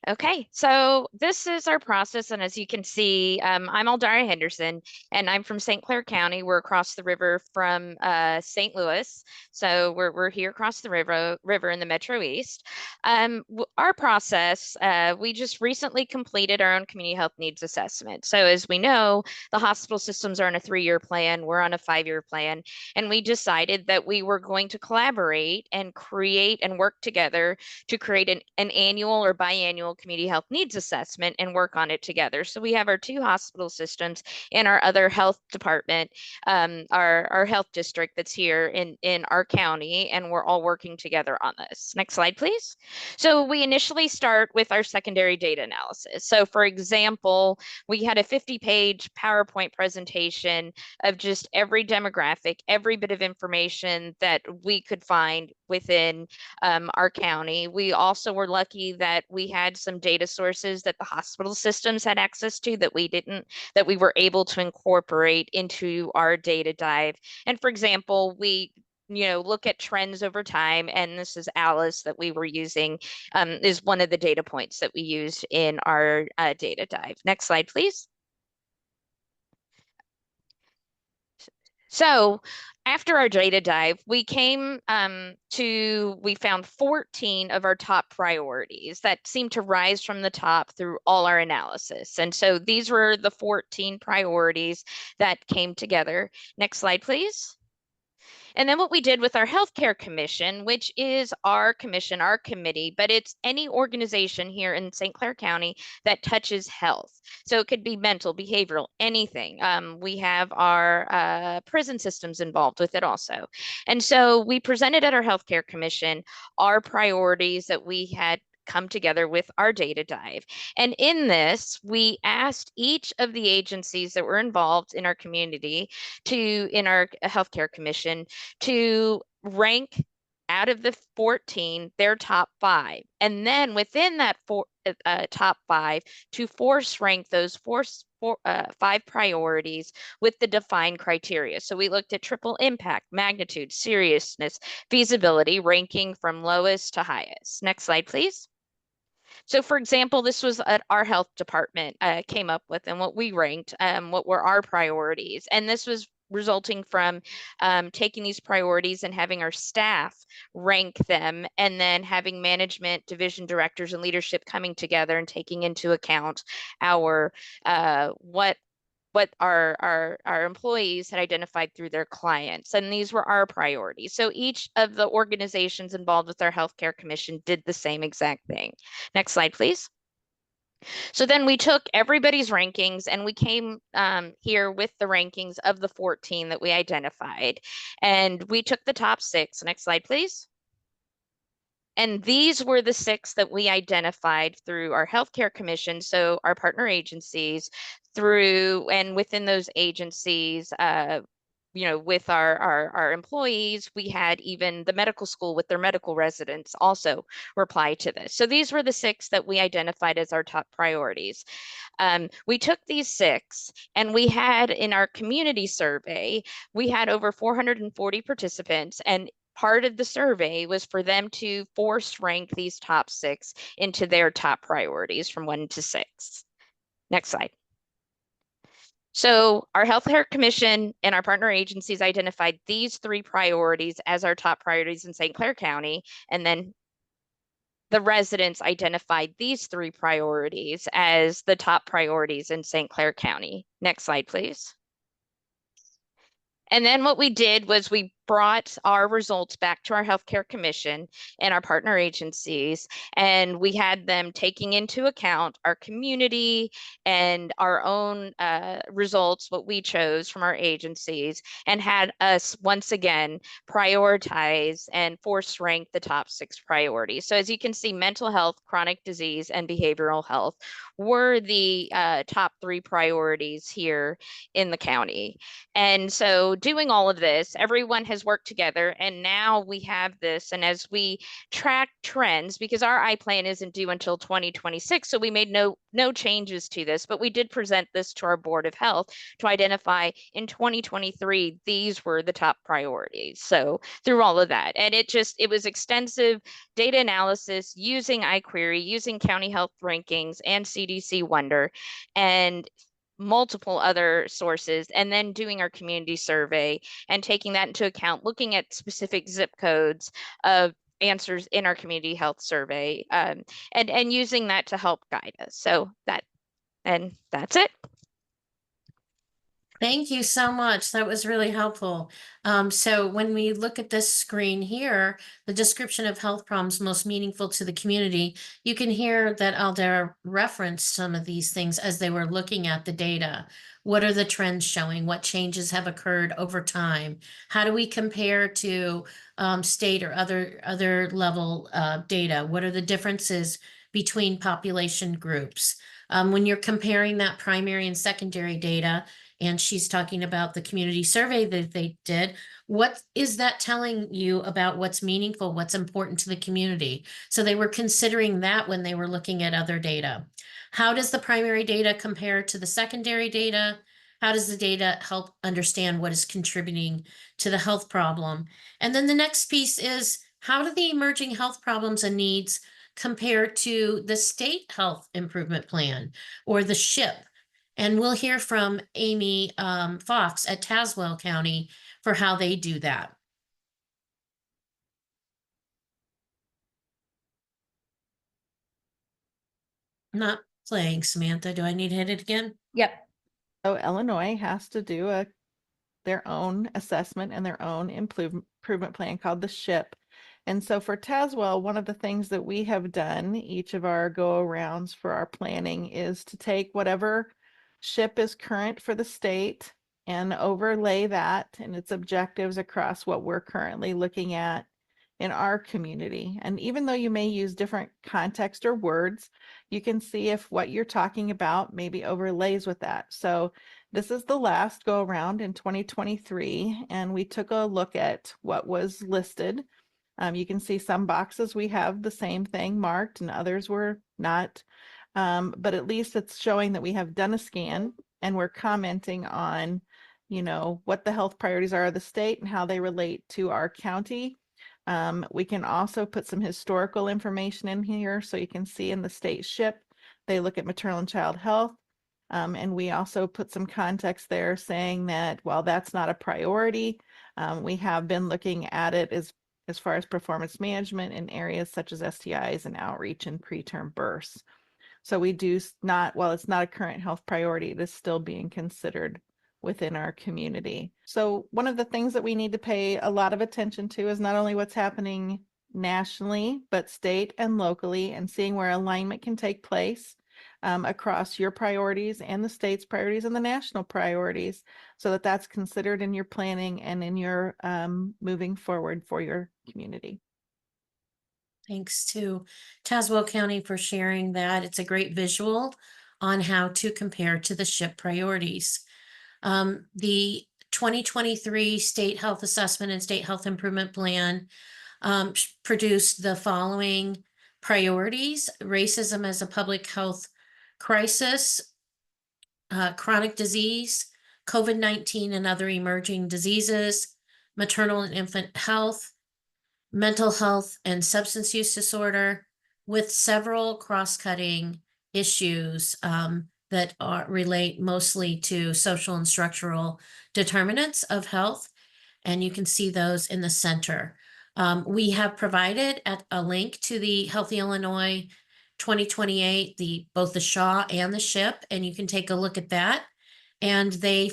Okay, so this is our process, and as you can see, I'm Aldara Henderson, and I'm from St. Clair County. We're across the river from St. Louis, so we're here across the river in the Metro East. Our process, we just recently completed our own community health needs assessment. So as we know, the hospital systems are on a 3-year plan. We're on a 5-year plan, and we decided that we were going to collaborate and create and work together to create an annual or biannual community health needs assessment and work on it together. So we have our 2 hospital systems and our other health department, our health district that's here in our county, and we're all working together on this. Next slide, please. So we initially start with our secondary data analysis. So for example, we had a 50-page PowerPoint presentation of just every demographic, every bit of information that we could find within our county. We also were lucky that we had some data sources that the hospital systems had access to that we didn't, that we were able to incorporate into our data dive. And for example, we look at trends over time, and this is Alice that we were using, is one of the data points that we used in our data dive. Next slide, please. So after our data dive, we came we found 14 of our top priorities that seemed to rise from the top through all our analysis. And so these were the 14 priorities that came together. Next slide, please. And then what we did with our healthcare commission, which is our commission, our committee, but it's any organization here in St. Clair County that touches health. So it could be mental, behavioral, anything. We have our prison systems involved with it also. And so we presented at our healthcare commission our priorities that we had come together with our data dive. And in this, we asked each of the agencies that were involved in our community in our healthcare commission to rank out of the 14 their top 5. And then within that top 5 to force rank those 5 priorities with the defined criteria. So we looked at triple impact, magnitude, seriousness, feasibility, ranking from lowest to highest. Next slide, please. So for example, this was our health department came up with, and what we ranked, what were our priorities. And this was resulting from taking these priorities and having our staff rank them, and then having management, division directors, and leadership coming together and taking into account our what our employees had identified through their clients. And these were our priorities. So each of the organizations involved with our healthcare commission did the same exact thing. Next slide, please. So then we took everybody's rankings and we came here with the rankings of the 14 that we identified. And we took the top 6. Next slide, please. And these were the 6 that we identified through our healthcare commission, so our partner agencies, through and within those agencies, with our employees, we had even the medical school with their medical residents also reply to this. So these were the 6 that we identified as our top priorities. We took these 6 and we had in our community survey, we had over 440 participants, and part of the survey was for them to force rank these top 6 into their top priorities from 1 to 6. Next slide. So our healthcare commission and our partner agencies identified these 3 priorities as our top priorities in St. Clair County, and then the residents identified these 3 priorities as the top priorities in St. Clair County. Next slide, please. And then what we did was we brought our results back to our healthcare commission and our partner agencies, and we had them taking into account our community and our own results, what we chose from our agencies, and had us once again prioritize and force rank the top 6 priorities. So as you can see, mental health, chronic disease, and behavioral health were the top 3 priorities here in the county. And so doing all of this, everyone has worked together, and now we have this. And as we track trends, because our IPLAN isn't due until 2026, so we made no changes to this, but we did present this to our Board of Health to identify in 2023, these were the top priorities. So through all of that, and it was extensive data analysis using iQuery, using county health rankings and CDC Wonder, and multiple other sources, and then doing our community survey and taking that into account, looking at specific zip codes of answers in our community health survey, and using that to help guide us. So that's it. Thank you so much. That was really helpful. So when we look at this screen here, the description of health problems most meaningful to the community, you can hear that Aldera referenced some of these things as they were looking at the data. What are the trends showing? What changes have occurred over time? How do we compare to state or other level data? What are the differences between population groups? When you're comparing that primary and secondary data, and she's talking about the community survey that they did, what is that telling you about what's meaningful, what's important to the community? So they were considering that when they were looking at other data. How does the primary data compare to the secondary data? How does the data help understand what is contributing to the health problem? And then the next piece is, how do the emerging health problems and needs compare to the state health improvement plan or the SHIP? And we'll hear from Amy Fox at Tazewell County for how they do that. Not playing, Samantha. Do I need to hit it again? Yep. So Illinois has to do their own assessment and their own improvement plan called the SHIP. And so for Tazewell, one of the things that we have done, each of our go-arounds for our planning, is to take whatever SHIP is current for the state and overlay that and its objectives across what we're currently looking at in our community. And even though you may use different context or words, you can see if what you're talking about maybe overlays with that. So this is the last go around in 2023, and we took a look at what was listed. You can see some boxes we have the same thing marked and others were not. But at least it's showing that we have done a scan and we're commenting on, what the health priorities are of the state and how they relate to our county. We can also put some historical information in here so you can see in the state SHIP, they look at maternal and child health. And we also put some context there saying that while that's not a priority, we have been looking at it as far as performance management in areas such as STIs and outreach and preterm births. So we do not, while it's not a current health priority, it is still being considered within our community. So one of the things that we need to pay a lot of attention to is not only what's happening nationally, but state and locally, and seeing where alignment can take place across your priorities and the state's priorities and the national priorities, so that that's considered in your planning and in your moving forward for your community. Thanks to Tazewell County for sharing that. It's a great visual on how to compare to the SHIP priorities. The 2023 State Health Assessment and State Health Improvement Plan produced the following priorities: racism as a public health crisis, chronic disease, COVID-19 and other emerging diseases, maternal and infant health, mental health and substance use disorder, with several cross-cutting issues that relate mostly to social and structural determinants of health. And you can see those in the center. We have provided a link to the Healthy Illinois 2028, both the SHAW and the SHIP, and you can take a look at that. And they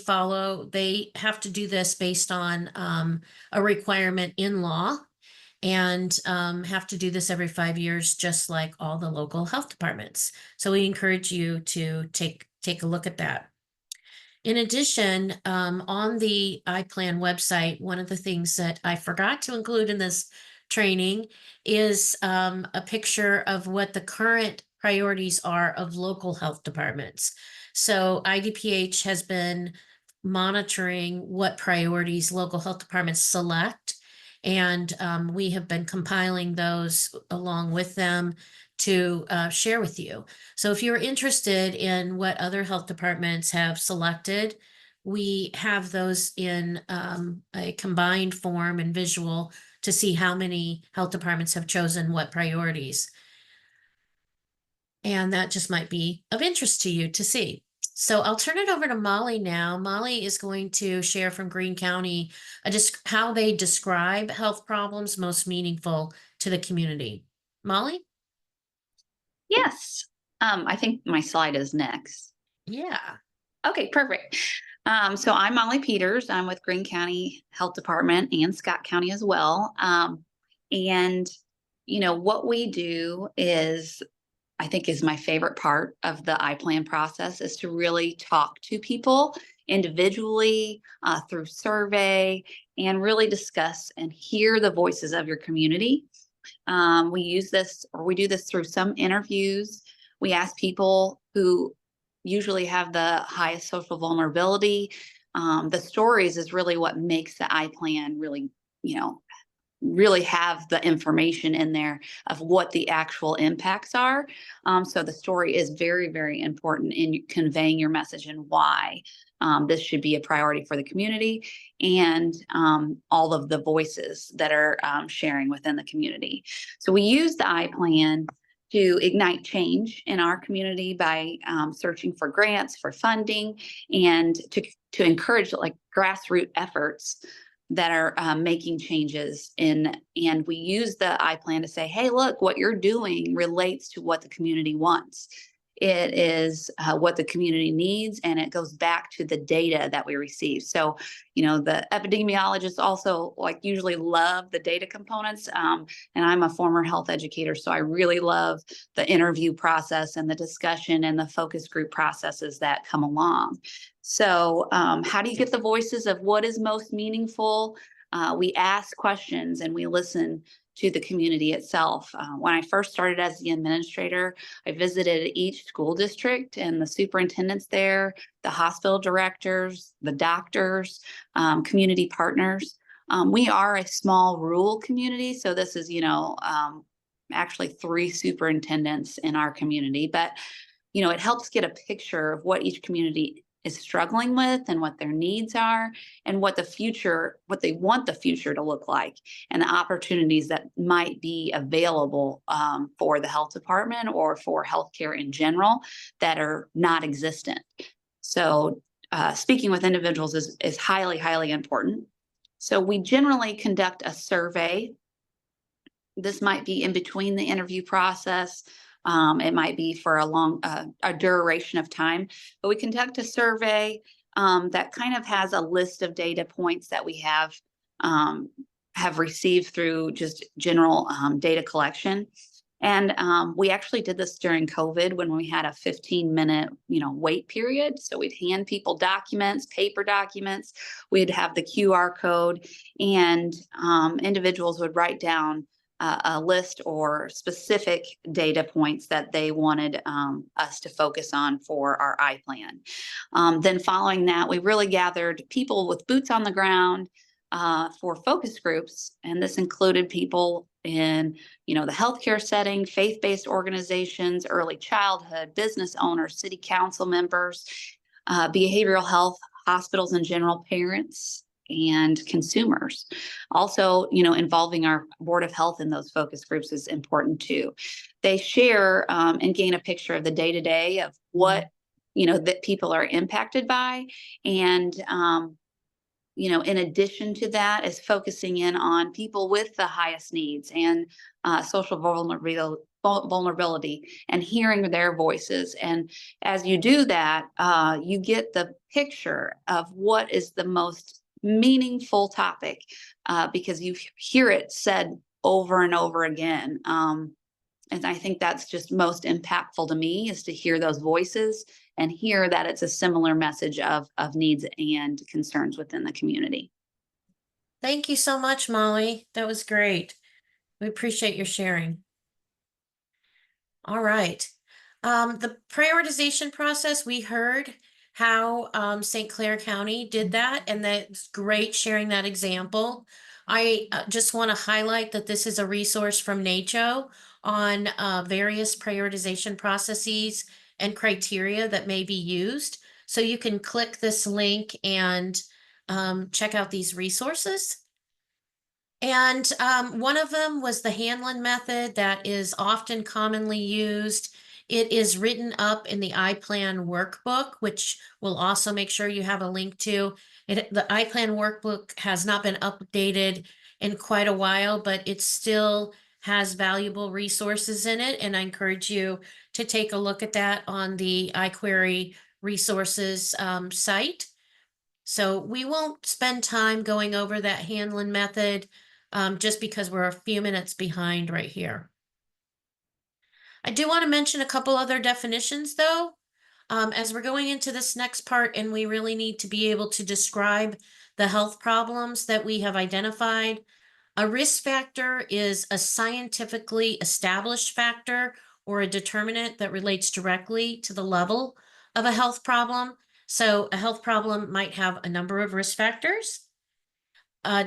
have to do this based on a requirement in law, and have to do this every 5 years, just like all the local health departments. So we encourage you to take a look at that. In addition, on the IPLAN website, one of the things that I forgot to include in this training is a picture of what the current priorities are of local health departments. So IDPH has been monitoring what priorities local health departments select, and we have been compiling those along with them to share with you. So if you're interested in what other health departments have selected, we have those in a combined form and visual to see how many health departments have chosen what priorities. And that just might be of interest to you to see. So I'll turn it over to Molly now. Molly is going to share from Greene County how they describe health problems most meaningful to the community. Molly? Yes. I think my slide is next. Yeah. Okay, perfect. So I'm Molly Peters. I'm with Greene County Health Department and Scott County as well. And what we do is, I think, is my favorite part of the IPLAN process, is to really talk to people individually through survey, and really discuss and hear the voices of your community. We do this through some interviews. We ask people who usually have the highest social vulnerability. The stories is really what makes the IPLAN really have the information in there of what the actual impacts are. So the story is very, very important in conveying your message and why this should be a priority for the community, and all of the voices that are sharing within the community. So we use the IPLAN to ignite change in our community by searching for grants, for funding, and to encourage grassroots efforts that are making changes and we use the IPLAN to say, hey, look, what you're doing relates to what the community wants. It is what the community needs, and it goes back to the data that we receive. So, the epidemiologists also usually love the data components, and I'm a former health educator, so I really love the interview process and the discussion and the focus group processes that come along. So how do you get the voices of what is most meaningful? We ask questions and we listen to the community itself. When I first started as the administrator, I visited each school district and the superintendents there, the hospital directors, the doctors, community partners. We are a small rural community, so this is, actually 3 superintendents in our community, but it helps get a picture of what each community is struggling with and what their needs are and what they want the future to look like and the opportunities that might be available for the health department or for healthcare in general that are not existent. So speaking with individuals is highly, highly important. So we generally conduct a survey. This might be in between the interview process. It might be for a duration of time, but we conduct a survey that kind of has a list of data points that we have received through just general data collection. And we actually did this during COVID when we had a 15-minute, wait period. So we'd hand people documents, paper documents. We'd have the QR code, and individuals would write down a list or specific data points that they wanted us to focus on for our IPLAN. Then following that, we really gathered people with boots on the ground for focus groups, and this included people in the healthcare setting, faith-based organizations, early childhood, business owners, city council members, behavioral health, hospitals in general, parents, and consumers. Also, involving our Board of Health in those focus groups is important too. They share and gain a picture of the day-to-day of what that people are impacted by, and in addition to that is focusing in on people with the highest needs and social vulnerability and hearing their voices. And as you do that, you get the picture of what is the most meaningful topic because you hear it said over and over again. And I think that's just most impactful to me, is to hear those voices and hear that it's a similar message of needs and concerns within the community. Thank you so much, Molly. That was great. We appreciate your sharing. All right. The prioritization process, we heard how St. Clair County did that, and that's great sharing that example. I just want to highlight that this is a resource from NACCHO on various prioritization processes and criteria that may be used. So you can click this link and check out these resources. And one of them was the Hanlon method that is often commonly used. It is written up in the IPLAN workbook, which we'll also make sure you have a link to. The IPLAN workbook has not been updated in quite a while, but it still has valuable resources in it. And I encourage you to take a look at that on the iQuery resources site. So we won't spend time going over that Hanlon method just because we're a few minutes behind right here. I do want to mention a couple other definitions though, as we're going into this next part, and we really need to be able to describe the health problems that we have identified. A risk factor is a scientifically established factor or a determinant that relates directly to the level of a health problem. So a health problem might have a number of risk factors.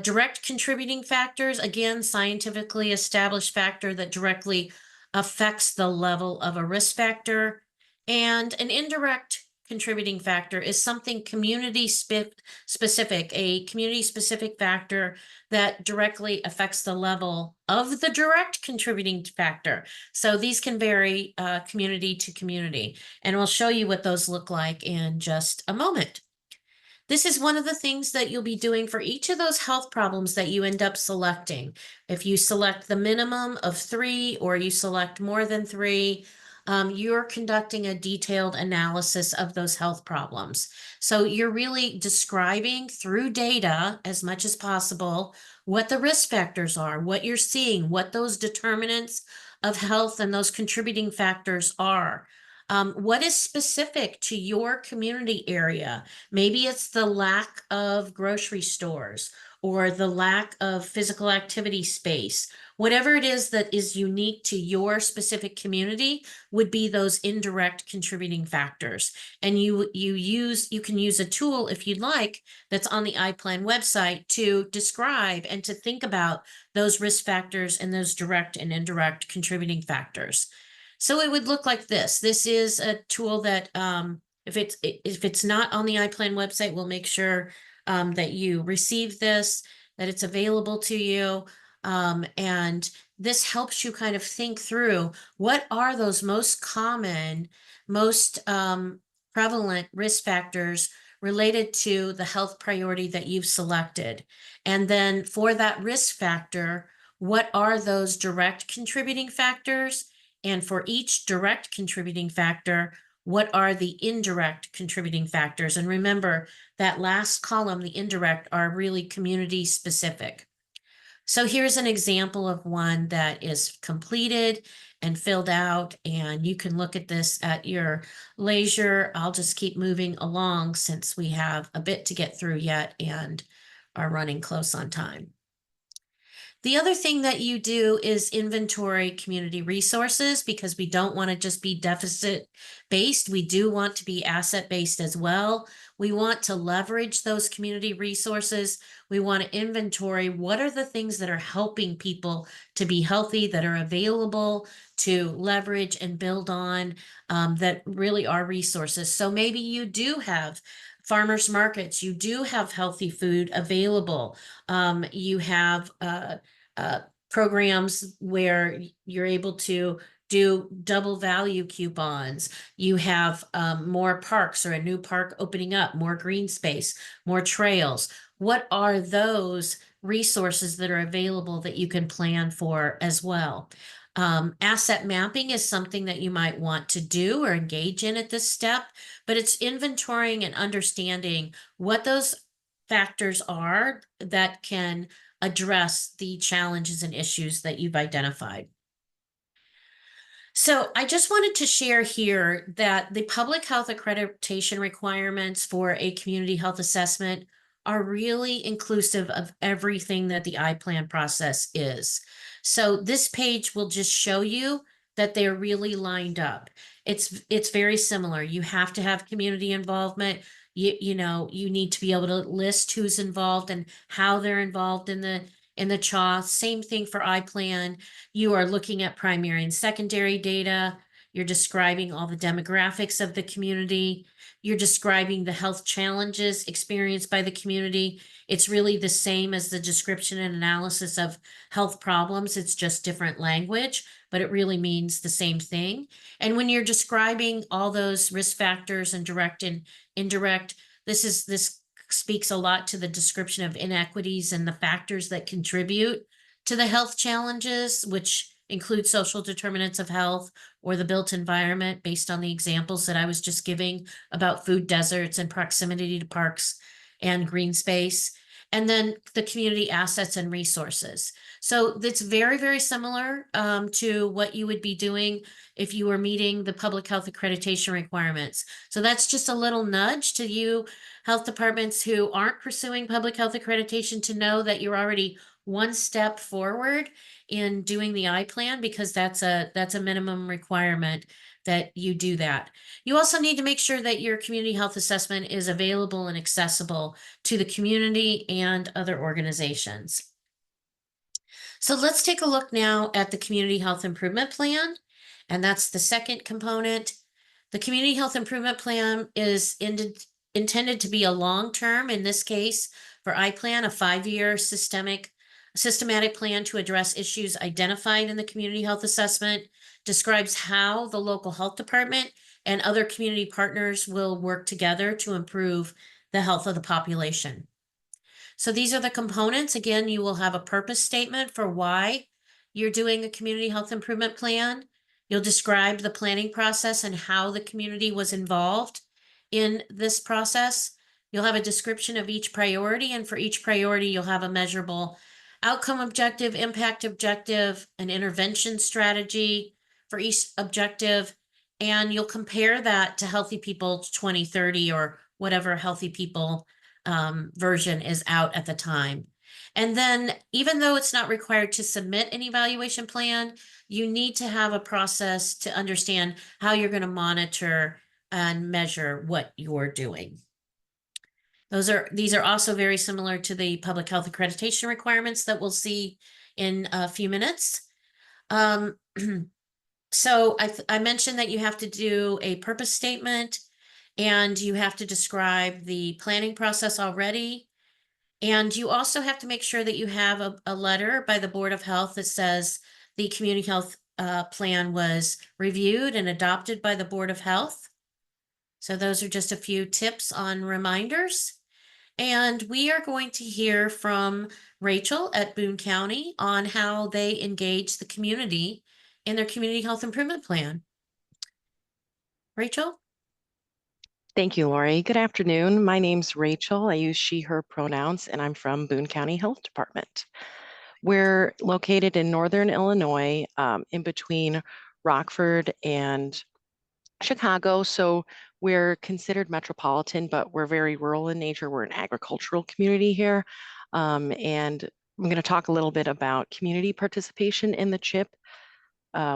Direct contributing factors, again, scientifically established factor that directly affects the level of a risk factor. And an indirect contributing factor is something community specific, a community specific factor that directly affects the level of the direct contributing factor. So these can vary community to community, and we'll show you what those look like in just a moment. This is one of the things that you'll be doing for each of those health problems that you end up selecting. If you select the minimum of 3 or you select more than 3, you're conducting a detailed analysis of those health problems. So you're really describing through data as much as possible what the risk factors are, what you're seeing, what those determinants of health and those contributing factors are. What is specific to your community area? Maybe it's the lack of grocery stores or the lack of physical activity space. Whatever it is that is unique to your specific community would be those indirect contributing factors. And you can use a tool if you'd like that's on the IPLAN website to describe and to think about those risk factors and those direct and indirect contributing factors. So it would look like this. This is a tool that If it's not on the IPLAN website, we'll make sure that you receive this, that it's available to you. And this helps you kind of think through what are those most common, most prevalent risk factors related to the health priority that you've selected. And then for that risk factor, what are those direct contributing factors? And for each direct contributing factor, what are the indirect contributing factors? And remember that last column, the indirect, are really community specific. So here's an example of one that is completed and filled out, and you can look at this at your leisure. I'll just keep moving along since we have a bit to get through yet and are running close on time. The other thing that you do is inventory community resources, because we don't want to just be deficit based. We do want to be asset based as well. We want to leverage those community resources. We want to inventory what are the things that are helping people to be healthy, that are available to leverage and build on, that really are resources. So maybe you do have farmers markets, you do have healthy food available. You have programs where you're able to do double value coupons. You have more parks or a new park opening up, more green space, more trails. What are those resources that are available that you can plan for as well? Asset mapping is something that you might want to do or engage in at this step, but it's inventorying and understanding what those factors are that can address the challenges and issues that you've identified. So I just wanted to share here that the public health accreditation requirements for a community health assessment are really inclusive of everything that the IPLAN process is. So this page will just show you that they're really lined up. It's very similar. You have to have community involvement. You know, you need to be able to list who's involved and how they're involved in the CHA. Same thing for IPLAN. You are looking at primary and secondary data. You're describing all the demographics of the community. You're describing the health challenges experienced by the community. It's really the same as the description and analysis of health problems. It's just different language, but it really means the same thing. And when you're describing all those risk factors and direct and indirect, this speaks a lot to the description of inequities and the factors that contribute to the health challenges, which include social determinants of health or the built environment, based on the examples that I was just giving about food deserts and proximity to parks and green space, and then the community assets and resources. So that's very, very similar to what you would be doing if you were meeting the public health accreditation requirements. So that's just a little nudge to you health departments who aren't pursuing public health accreditation to know that you're already one step forward in doing the IPLAN, because that's a minimum requirement that you do that. You also need to make sure that your community health assessment is available and accessible to the community and other organizations. So let's take a look now at the Community Health Improvement Plan, and that's the second component. The Community Health Improvement Plan is intended to be a long-term, in this case, for IPLAN, a 5-year systematic plan to address issues identified in the community health assessment, describes how the local health department and other community partners will work together to improve the health of the population. So these are the components. Again, you will have a purpose statement for why you're doing a community health improvement plan. You'll describe the planning process and how the community was involved in this process. You'll have a description of each priority, and for each priority, you'll have a measurable outcome objective, impact objective, an intervention strategy for each objective, and you'll compare that to Healthy People 2030 or whatever Healthy People version is out at the time. And then, even though it's not required to submit an evaluation plan, you need to have a process to understand how you're going to monitor and measure what you're doing. These are also very similar to the public health accreditation requirements that we'll see in a few minutes. So I mentioned that you have to do a purpose statement, And you have to describe the planning process already. And you also have to make sure that you have a letter by the Board of Health that says the community health plan was reviewed and adopted by the Board of Health. So those are just a few tips on reminders. And we are going to hear from Rachel at Boone County on how they engage the community in their community health improvement plan. Rachel? Thank you, Lori. Good afternoon. My name's Rachel. I use she, her pronouns, and I'm from Boone County Health Department. We're located in Northern Illinois, in between Rockford and Chicago. So we're considered metropolitan, but we're very rural in nature. We're an agricultural community here. And I'm going to talk a little bit about community participation in the CHIP,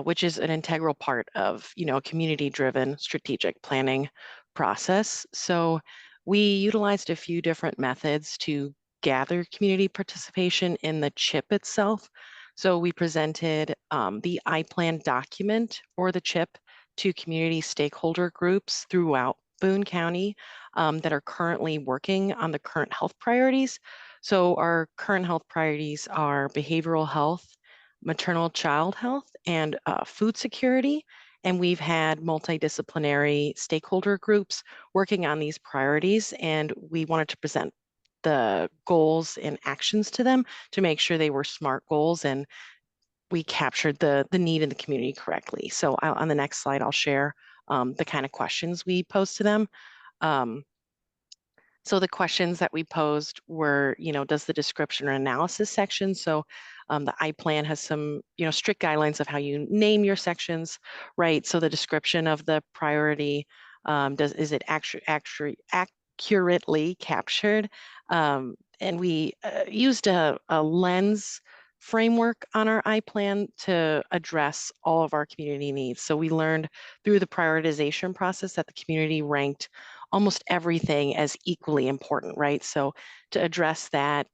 which is an integral part of, a community-driven strategic planning process. So we utilized a few different methods to gather community participation in the CHIP itself. So we presented the IPLAN document for the CHIP to community stakeholder groups throughout Boone County that are currently working on the current health priorities. So our current health priorities are behavioral health, maternal child health, and food security. And we've had multidisciplinary stakeholder groups working on these priorities, and we wanted to present the goals and actions to them to make sure they were SMART goals and we captured the need in the community correctly. So on the next slide, I'll share the kind of questions we posed to them. So the questions that we posed were, does the description or analysis section, so the IPLAN has some, strict guidelines of how you name your sections, right? So the description of the priority, is it accurately captured? And we used a lens framework on our IPLAN to address all of our community needs. So we learned through the prioritization process that the community ranked almost everything as equally important, right? So to address that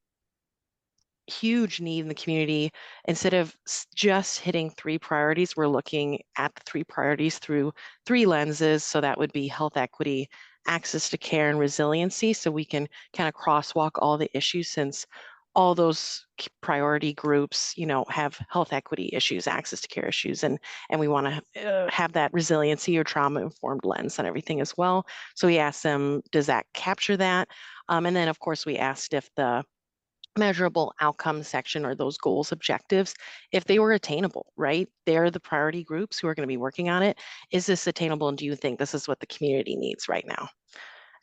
huge need in the community, instead of just hitting 3 priorities, we're looking at the 3 priorities through 3 lenses. So that would be health equity, access to care, and resiliency. So we can kind of crosswalk all the issues, since all those priority groups, have health equity issues, access to care issues, and we want to have that resiliency or trauma-informed lens on everything as well. So we asked them, does that capture that? And then, of course, we asked if the measurable outcome section or those goals, objectives, if they were attainable, right? They're the priority groups who are going to be working on it. Is this attainable, and do you think this is what the community needs right now?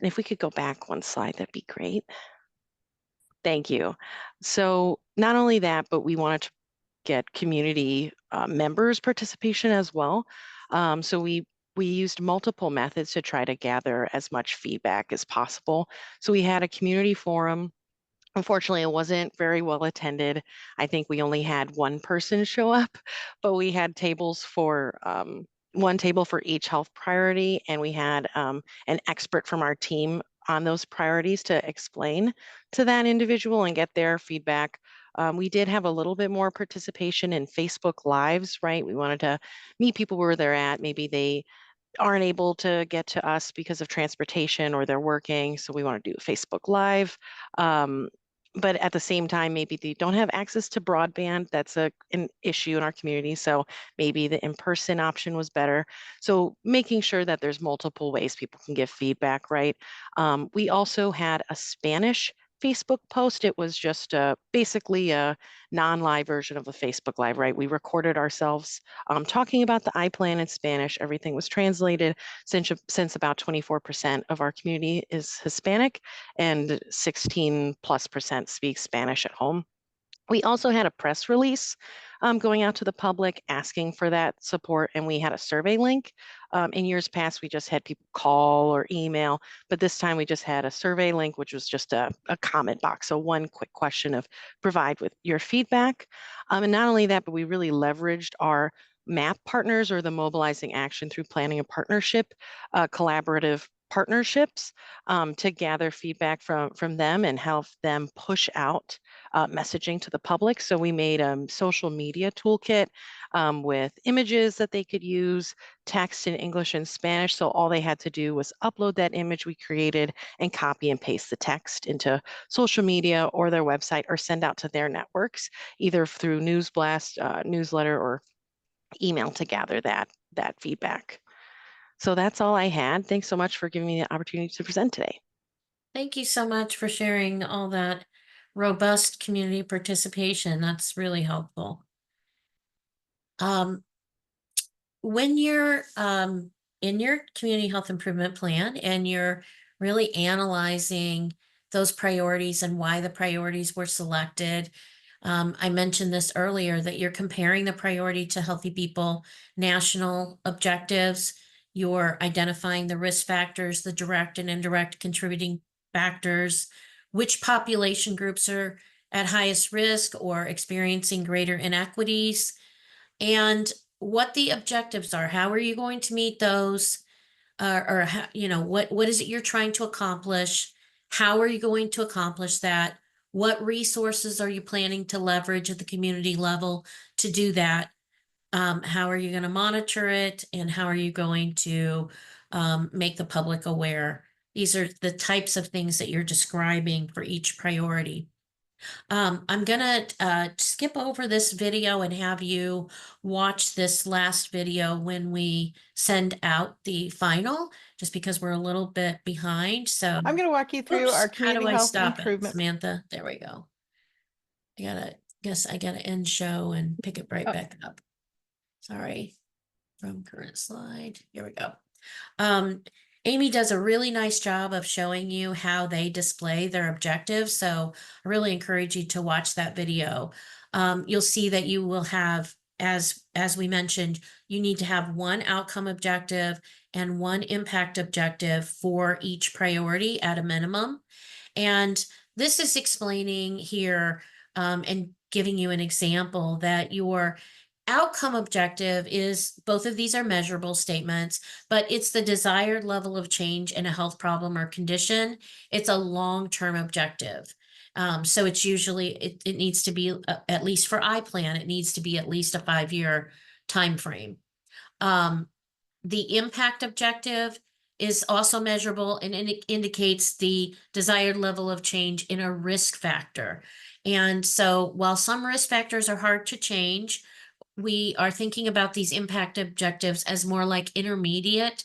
And if we could go back one slide, that'd be great. Thank you. So not only that, but we wanted to get community members' participation as well. So we used multiple methods to try to gather as much feedback as possible. So we had a community forum. Unfortunately, it wasn't very well attended. I think we only had one person show up, but we had tables for one table for each health priority, and we had an expert from our team on those priorities to explain to that individual and get their feedback. We did have a little bit more participation in Facebook Lives, right? We wanted to meet people where they're at. Maybe they aren't able to get to us because of transportation or they're working. So we want to do Facebook Live. But at the same time, maybe they don't have access to broadband. That's an issue in our community. So maybe the in-person option was better. So making sure that there's multiple ways people can give feedback, right? We also had a Spanish Facebook post. It was just basically a non-live version of a Facebook Live, right? We recorded ourselves talking about the IPLAN in Spanish. Everything was translated, since about 24% of our community is Hispanic and 16+% speak Spanish at home. We also had a press release going out to the public asking for that support, and we had a survey link. In years past, we just had people call or email, but this time we just had a survey link, which was just a comment box. So one quick question of provide with your feedback. And not only that, but we really leveraged our MAP partners, or the mobilizing action through planning a partnership, collaborative partnerships, to gather feedback from them and help them push out messaging to the public. So we made a social media toolkit with images that they could use, text in English and Spanish. So all they had to do was upload that image we created and copy and paste the text into social media or their website, or send out to their networks, either through news blast, newsletter, or email to gather that feedback. So that's all I had. Thanks so much for giving me the opportunity to present today. Thank you so much for sharing all that robust community participation. That's really helpful. When you're in your community health improvement plan and you're really analyzing those priorities and why the priorities were selected, I mentioned this earlier that you're comparing the priority to healthy people national objectives. You're identifying the risk factors, the direct and indirect contributing factors, which population groups are at highest risk or experiencing greater inequities, and what the objectives are. How are you going to meet those? Or how, what is it you're trying to accomplish? How are you going to accomplish that? What resources are you planning to leverage at the community level to do that? How are you going to monitor it? And how are you going to make the public aware? These are the types of things that you're describing for each priority. I'm gonna skip over this video and have you watch this last video when we send out the final, just because we're a little bit behind. So I'm going to walk you through oops, our how do community I health stop it, improvement. Samantha? There we go. I gotta end show and pick it right Oh. back up. Sorry, from current slide. Here we go. Amy does a really nice job of showing you how they display their objectives. So I really encourage you to watch that video. You'll see that you will have, as we mentioned, you need to have one outcome objective and one impact objective for each priority at a minimum. And this is explaining here and giving you an example that your outcome objective is, both of these are measurable statements, but it's the desired level of change in a health problem or condition. It's a long-term objective. So it's usually, it needs to be, at least for IPLAN, it needs to be at least a 5-year time frame. The impact objective is also measurable, and it indicates the desired level of change in a risk factor. And so while some risk factors are hard to change, we are thinking about these impact objectives as more like intermediate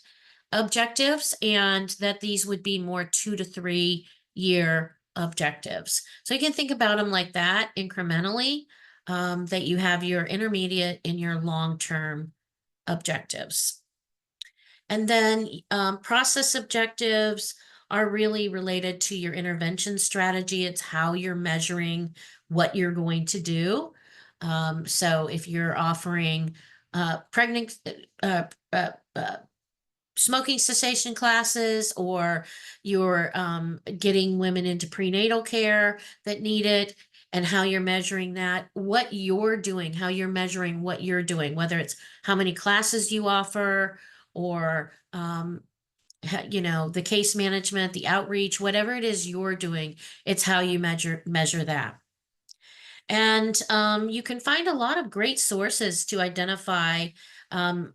objectives, and that these would be more 2 to 3 year objectives. So you can think about them like that incrementally, that you have your intermediate and your long-term objectives. And then process objectives are really related to your intervention strategy. It's how you're measuring what you're going to do. So if you're offering smoking cessation classes, or you're getting women into prenatal care that need it, and how you're measuring that, what you're doing, how you're measuring what you're doing, whether it's how many classes you offer, or the case management, the outreach, whatever it is you're doing, it's how you measure that. And you can find a lot of great sources to identify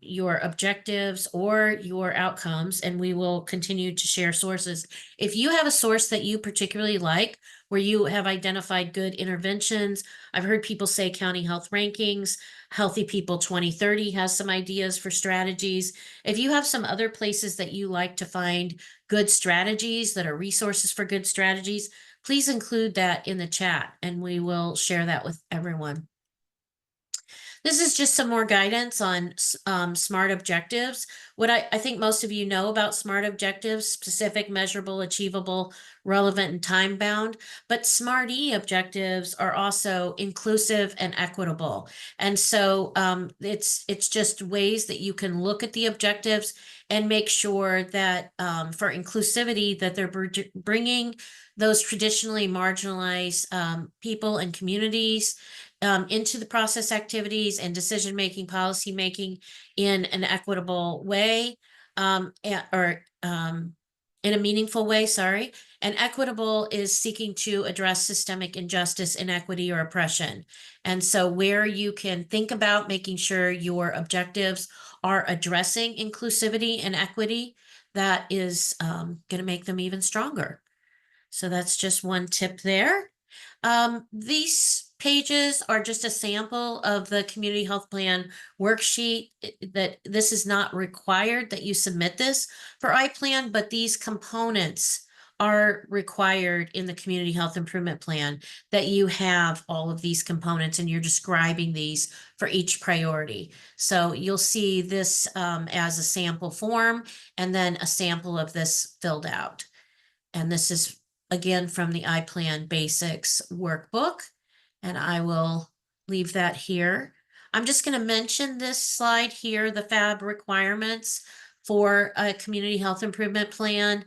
your objectives or your outcomes, and we will continue to share sources. If you have a source that you particularly like, where you have identified good interventions, I've heard people say County Health Rankings, Healthy People 2030 has some ideas for strategies. If you have some other places that you like to find good strategies that are resources for good strategies, please include that in the chat and we will share that with everyone. This is just some more guidance on SMART objectives. What I think most of you know about SMART objectives: specific, measurable, achievable, relevant, and time-bound. But SMART-E objectives are also inclusive and equitable. And so it's just ways that you can look at the objectives and make sure that for inclusivity, that they're bringing those traditionally marginalized people and communities into the process activities and decision-making, policy-making in an equitable way, in a meaningful way, sorry. And equitable is seeking to address systemic injustice, inequity, or oppression. And so where you can think about making sure your objectives are addressing inclusivity and equity, that is going to make them even stronger. So that's just one tip there. These pages are just a sample of the community health plan worksheet. That this is not required that you submit this for iPlan, but these components are required in the community health improvement plan, that you have all of these components and you're describing these for each priority. So you'll see this as a sample form and then a sample of this filled out. And this is again from the iPlan Basics workbook, and I will leave that here. I'm just going to mention this slide here, the FAB requirements for a community health improvement plan.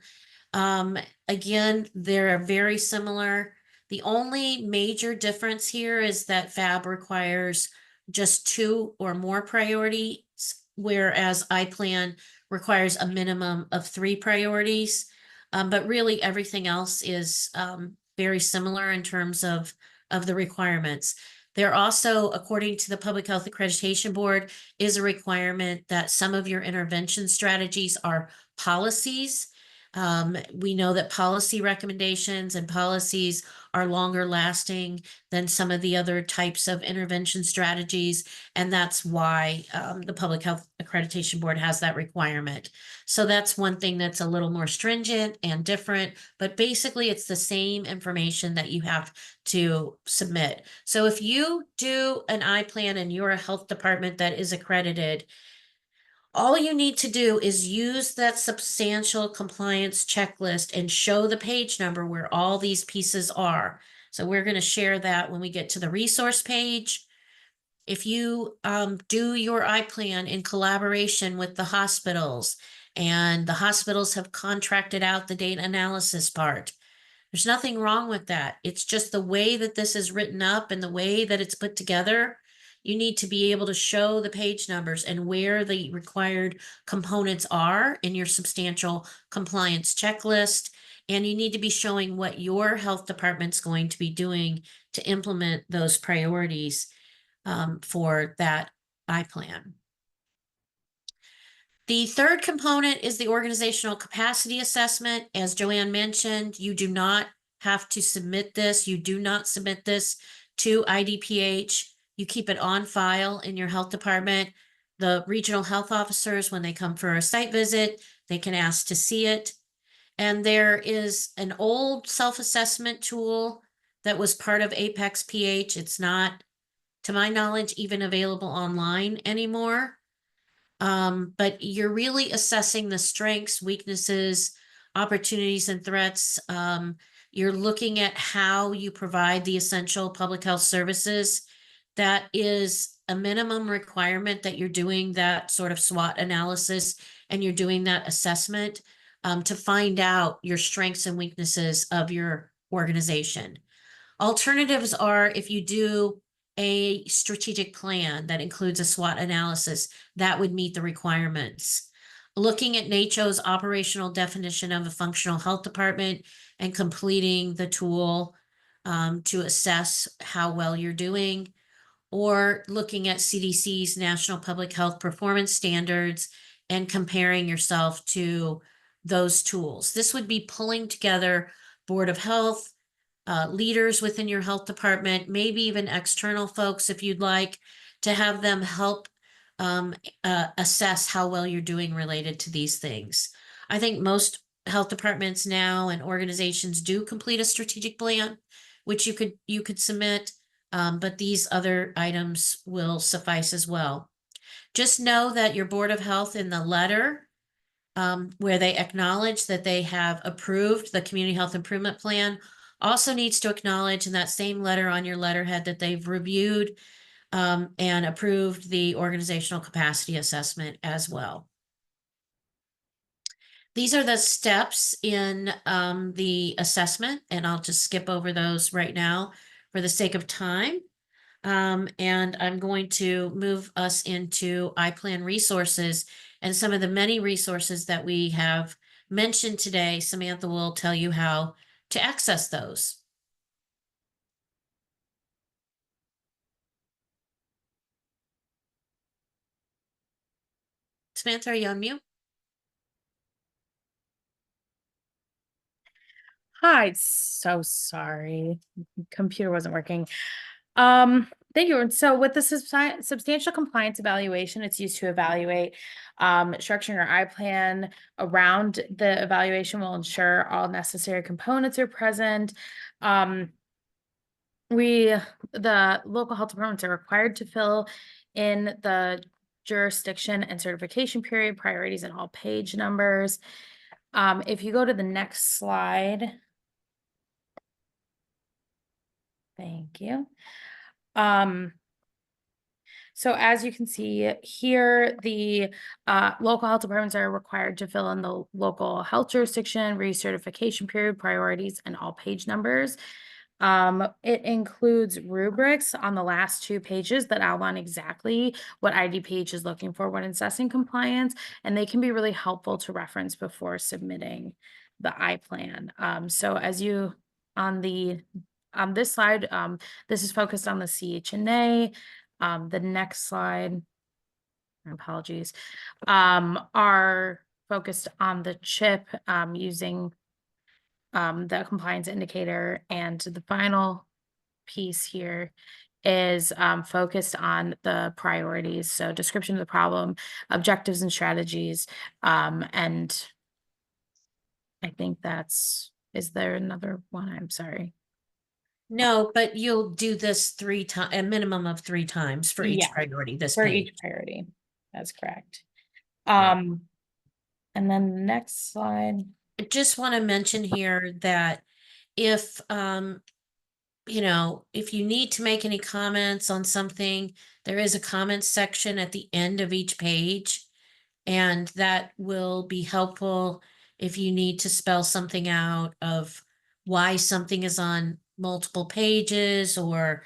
Again, they're very similar. The only major difference here is that FAB requires just 2 or more priorities, whereas iPlan requires a minimum of 3 priorities. But really everything else is very similar in terms of the requirements. There also, according to the Public Health Accreditation Board, is a requirement that some of your intervention strategies are policies. We know that policy recommendations and policies are longer lasting than some of the other types of intervention strategies, and that's why the Public Health Accreditation Board has that requirement. So that's one thing that's a little more stringent and different, but basically it's the same information that you have to submit. So if you do an iPlan and you're a health department that is accredited, all you need to do is use that substantial compliance checklist and show the page number where all these pieces are. So we're going to share that when we get to the resource page. If you do your iPlan in collaboration with the hospitals, and the hospitals have contracted out the data analysis part, there's nothing wrong with that. It's just the way that this is written up and the way that it's put together. You need to be able to show the page numbers and where the required components are in your substantial compliance checklist. And you need to be showing what your health department's going to be doing to implement those priorities for that iPlan. The third component is the organizational capacity assessment. As Joanne mentioned, you do not have to submit this. You do not submit this to IDPH. You keep it on file in your health department. The regional health officers, when they come for a site visit, they can ask to see it. And there is an old self-assessment tool that was part of Apex PH. It's not, to my knowledge, even available online anymore. But you're really assessing the strengths, weaknesses, opportunities, and threats. You're looking at how you provide the essential public health services. That is a minimum requirement, that you're doing that sort of SWOT analysis and you're doing that assessment to find out your strengths and weaknesses of your organization. Alternatives are if you do a strategic plan that includes a SWOT analysis, that would meet the requirements. Looking at NACCHO's operational definition of a functional health department and completing the tool to assess how well you're doing, or looking at CDC's National Public Health Performance Standards and comparing yourself to those tools. This would be pulling together Board of Health, leaders within your health department, maybe even external folks if you'd like, to have them help assess how well you're doing related to these things. I think most health departments now and organizations do complete a strategic plan, which you could submit, but these other items will suffice as well. Just know that your Board of Health in the letter where they acknowledge that they have approved the Community Health Improvement Plan also needs to acknowledge in that same letter on your letterhead that they've reviewed and approved the organizational capacity assessment as well. These are the steps in the assessment, and I'll just skip over those right now for the sake of time. And I'm going to move us into iPlan resources and some of the many resources that we have mentioned today, Samantha will tell you how to access those. Samantha, are you on mute? Hi, so sorry. Computer wasn't working. Thank you. And so with the substantial compliance evaluation, it's used to evaluate structuring our IPLAN around the evaluation will ensure all necessary components are present. The local health departments are required to fill in the jurisdiction and certification period, priorities, and all page numbers. If you go to the next slide. Thank you. So as you can see here, the local health departments are required to fill in the local health jurisdiction, recertification period, priorities, and all page numbers. It includes rubrics on the last 2 pages that outline exactly what IDPH is looking for when assessing compliance, and they can be really helpful to reference before submitting the IPLAN. So as you on this slide, this is focused on the CHNA. The next slide, apologies, are focused on the CHIP using the compliance indicator. And the final piece here is focused on the priorities. So description of the problem, objectives and strategies. And I think is there another one? I'm sorry. No, but you'll do this 3 times, a minimum of 3 times for each Yeah, priority, this for page. each priority. That's correct. Right. And then the next slide. I just want to mention here that if, you know, if you need to make any comments on something, there is a comments section at the end of each page. And that will be helpful if you need to spell something out of why something is on multiple pages, or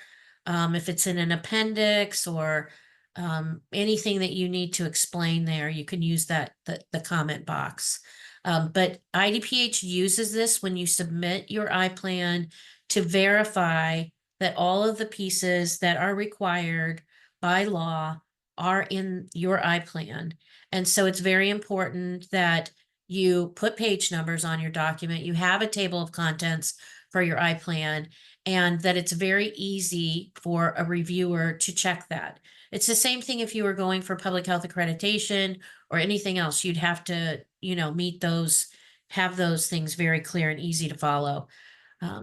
if it's in an appendix, or anything that you need to explain there, you can use the comment box. But IDPH uses this when you submit your IPLAN to verify that all of the pieces that are required by law are in your IPLAN. And so it's very important that you put page numbers on your document, you have a table of contents for your IPLAN, and that it's very easy for a reviewer to check that. It's the same thing if you were going for public health accreditation or anything else. You'd have to, you know, meet those, have those things very clear and easy to follow.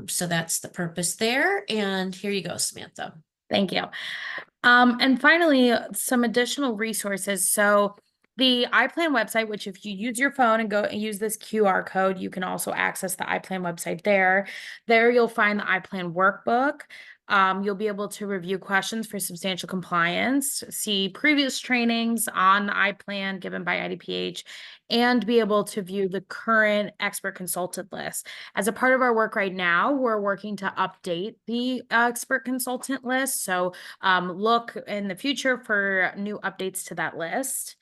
So that's the purpose there. And here you go, Samantha. Thank you. And finally, some additional resources. So the IPLAN website, which if you use your phone and go and use this QR code, you can also access the IPLAN website there. There you'll find the IPLAN workbook. You'll be able to review questions for substantial compliance, see previous trainings on the IPLAN given by IDPH, and be able to view the current expert consultant list. As a part of our work right now, we're working to update the expert consultant list. So look in the future for new updates to that list.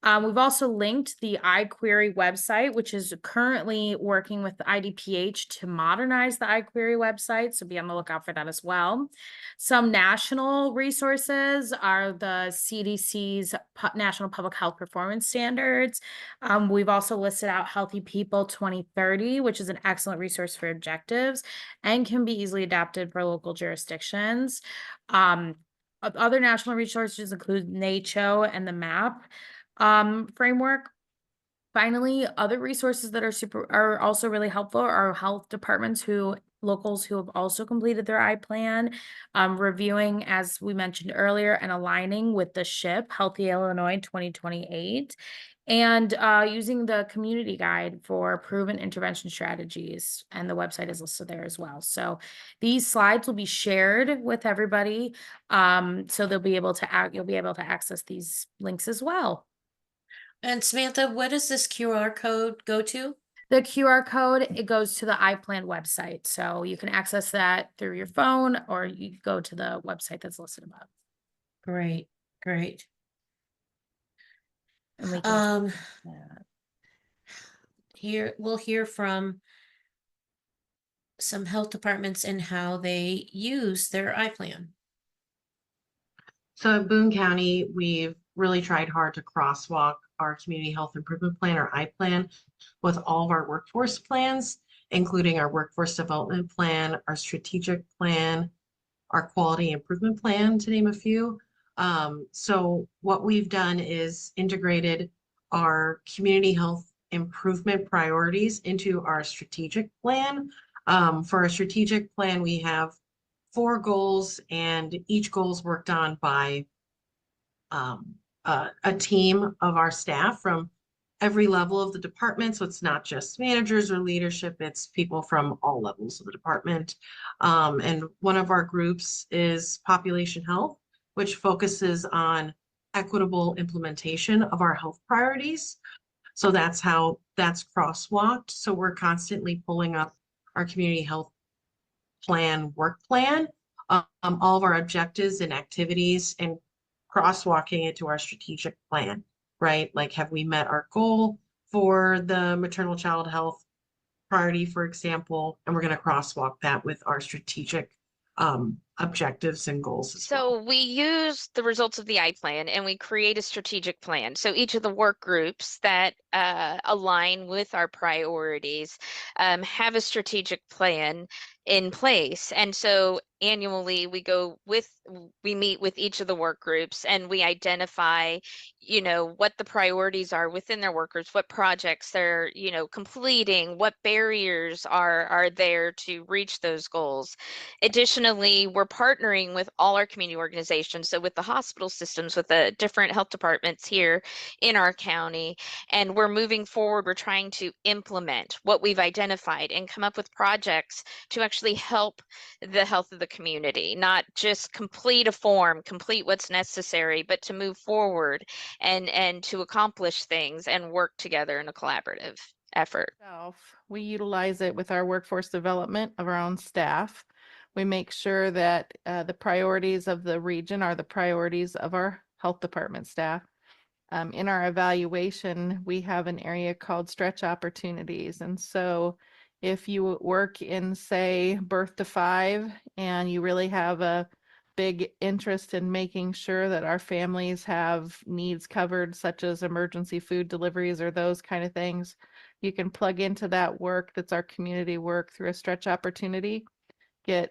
We've also linked the iQuery website, which is currently working with the IDPH to modernize the iQuery website. So be on the lookout for that as well. Some national resources are the CDC's National Public Health Performance Standards. We've also listed out Healthy People 2030, which is an excellent resource for objectives and can be easily adapted for local jurisdictions. Other national resources include NACHO and the MAP framework. Finally, other resources that are also really helpful are health departments locals who have also completed their IPLAN, reviewing, as we mentioned earlier, and aligning with the SHIP, Healthy Illinois 2028, and using the community guide for proven intervention strategies. And the website is listed there as well. So these slides will be shared with everybody. So you'll be able to access these links as well. And Samantha, what does this QR code go to? The QR code, it goes to the IPLAN website. So you can access that through your phone, or you go to the website that's listed above. Great, great. And we can we'll hear from some health departments and how they use their IPLAN. So at Boone County, we've really tried hard to crosswalk our community health improvement plan, or IPLAN, with all of our workforce plans, including our workforce development plan, our strategic plan, our quality improvement plan, to name a few. So what we've done is integrated our community health improvement priorities into our strategic plan. For our strategic plan, we have 4 goals, and each goal is worked on by a team of our staff from every level of the department. So it's not just managers or leadership, it's people from all levels of the department. And one of our groups is population health, which focuses on equitable implementation of our health priorities. So that's how that's crosswalked. So we're constantly pulling up our community health plan, work plan, all of our objectives and activities, and crosswalking it to our strategic plan, right? Like, have we met our goal for the maternal child health priority, for example? And we're going to crosswalk that with our strategic objectives and goals as well. So we use the results of the IPLAN and we create a strategic plan. So each of the work groups that align with our priorities have a strategic plan in place. And so annually we meet with each of the work groups and we identify, what the priorities are within their work groups, what projects they're, completing, what barriers are there to reach those goals. Additionally, we're partnering with all our community organizations, so with the hospital systems, with the different health departments here in our county, and we're moving forward. We're trying to implement what we've identified and come up with projects to actually help the health of the community, not just complete a form, complete what's necessary, but to move forward and to accomplish things and work together in a collaborative effort. We utilize it with our workforce development of our own staff. We make sure that the priorities of the region are the priorities of our health department staff. In our evaluation, we have an area called stretch opportunities. And so if you work in, say, birth to 5, and you really have a big interest in making sure that our families have needs covered, such as emergency food deliveries or those kind of things, you can plug into that work that's our community work through a stretch opportunity, get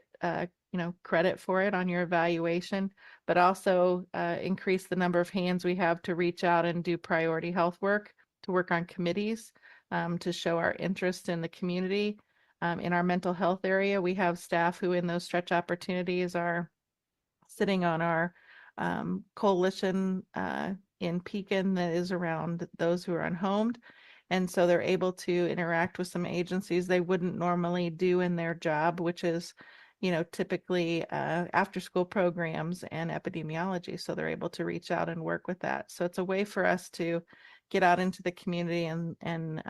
credit for it on your evaluation, but also increase the number of hands we have to reach out and do priority health work, to work on committees, to show our interest in the community. In our mental health area, we have staff who in those stretch opportunities are sitting on our coalition in Pekin that is around those who are unhomed. And so they're able to interact with some agencies they wouldn't normally do in their job, which is, typically after school programs and epidemiology. So they're able to reach out and work with that. So it's a way for us to get out into the community and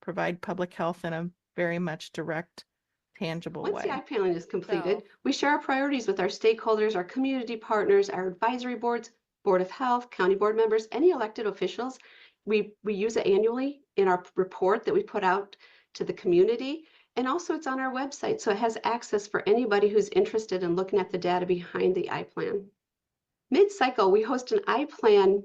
provide public health in a very much direct, tangible Once the way. IPLAN is completed, we share our priorities with our stakeholders, our community partners, our advisory boards, Board of Health, county board members, any elected officials. We use it annually in our report that we put out to the community. And also it's on our website, so it has access for anybody who's interested in looking at the data behind the IPLAN. Mid-cycle, we host an IPLAN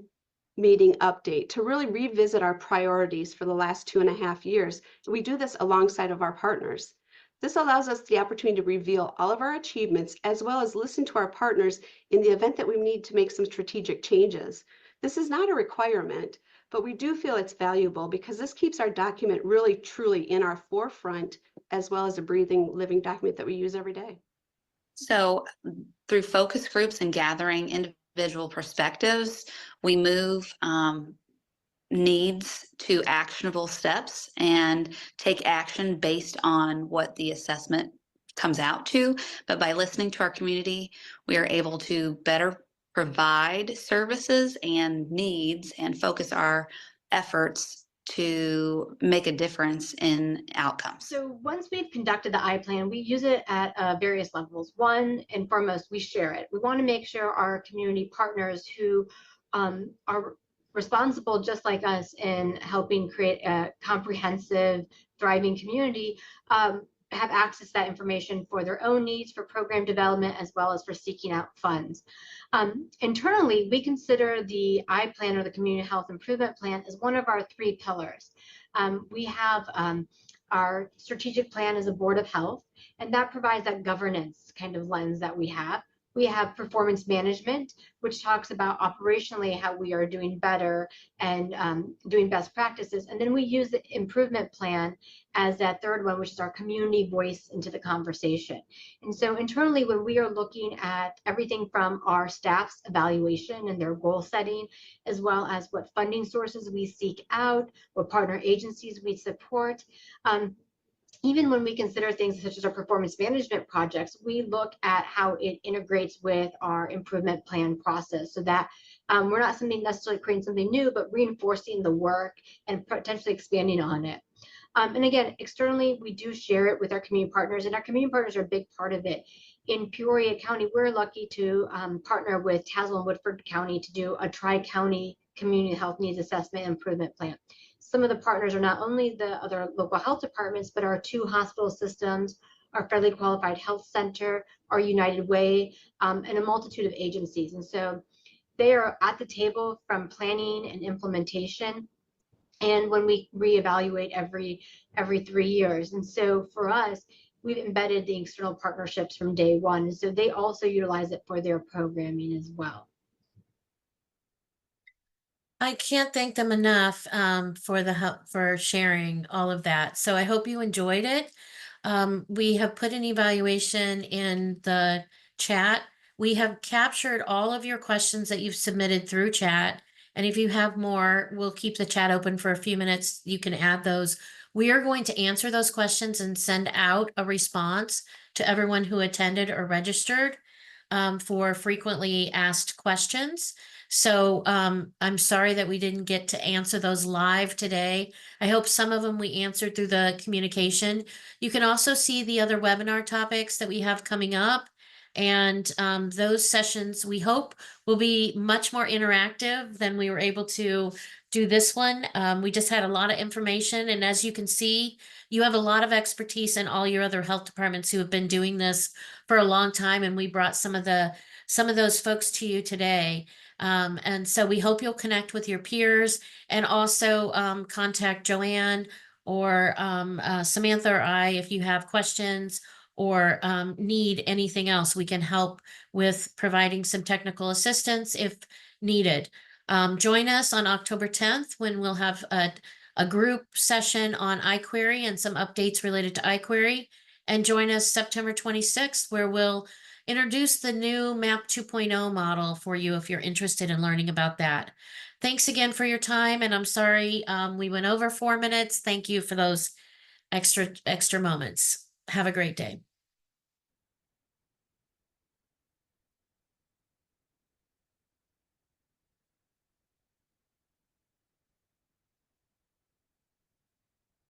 meeting update to really revisit our priorities for the last 2.5 years. We do this alongside of our partners. This allows us the opportunity to reveal all of our achievements, as well as listen to our partners in the event that we need to make some strategic changes. This is not a requirement, but we do feel it's valuable because this keeps our document really truly in our forefront, as well as a breathing, living document that we use every day. So through focus groups and gathering individual perspectives, we move needs to actionable steps and take action based on what the assessment comes out to. But by listening to our community, we are able to better provide services and needs and focus our efforts to make a difference in outcomes. So once we've conducted the IPLAN, we use it at various levels. One and foremost, we share it. We want to make sure our community partners who are responsible, just like us, in helping create a comprehensive, thriving community, have access to that information for their own needs, for program development, as well as for seeking out funds. Internally, we consider the IPLAN, or the Community Health Improvement Plan, as one of our 3 pillars. We have our strategic plan as a board of health, and that provides that governance kind of lens that we have. We have performance management, which talks about operationally how we are doing better and doing best practices. And then we use the improvement plan as that 3rd one, which is our community voice into the conversation. And so internally, when we are looking at everything from our staff's evaluation and their goal setting, as well as what funding sources we seek out, what partner agencies we support, even when we consider things such as our performance management projects, we look at how it integrates with our improvement plan process, so that we're not something necessarily creating something new, but reinforcing the work and potentially expanding on it. And again, externally, we do share it with our community partners, and our community partners are a big part of it. In Peoria County, we're lucky to partner with Tazewell and Woodford County to do a tri-county community health needs assessment improvement plan. Some of the partners are not only the other local health departments, but our 2 hospital systems, our Federally Qualified Health Center, our United Way, and a multitude of agencies. And so they are at the table from planning and implementation, and when we reevaluate every 3 years. And so for us, we've embedded the external partnerships from day one. And so they also utilize it for their programming as well. I can't thank them enough for the help, for sharing all of that. So I hope you enjoyed it. We have put an evaluation in the chat. We have captured all of your questions that you've submitted through chat. And if you have more, we'll keep the chat open for a few minutes. You can add those. We are going to answer those questions and send out a response to everyone who attended or registered for frequently asked questions. So I'm sorry that we didn't get to answer those live today. I hope some of them we answered through the communication. You can also see the other webinar topics that we have coming up. And those sessions, we hope, will be much more interactive than we were able to do this one. We just had a lot of information. And as you can see, you have a lot of expertise in all your other health departments who have been doing this for a long time. And we brought some of those folks to you today. And so we hope you'll connect with your peers, and also contact Joanne or Samantha or I if you have questions or need anything else. We can help with providing some technical assistance if needed. Join us on October 10th when we'll have a group session on iQuery and some updates related to iQuery. And join us September 26th, where we'll introduce the new MAP 2.0 model for you if you're interested in learning about that. Thanks again for your time, and I'm sorry we went over 4 minutes. Thank you for those extra moments. Have a great day.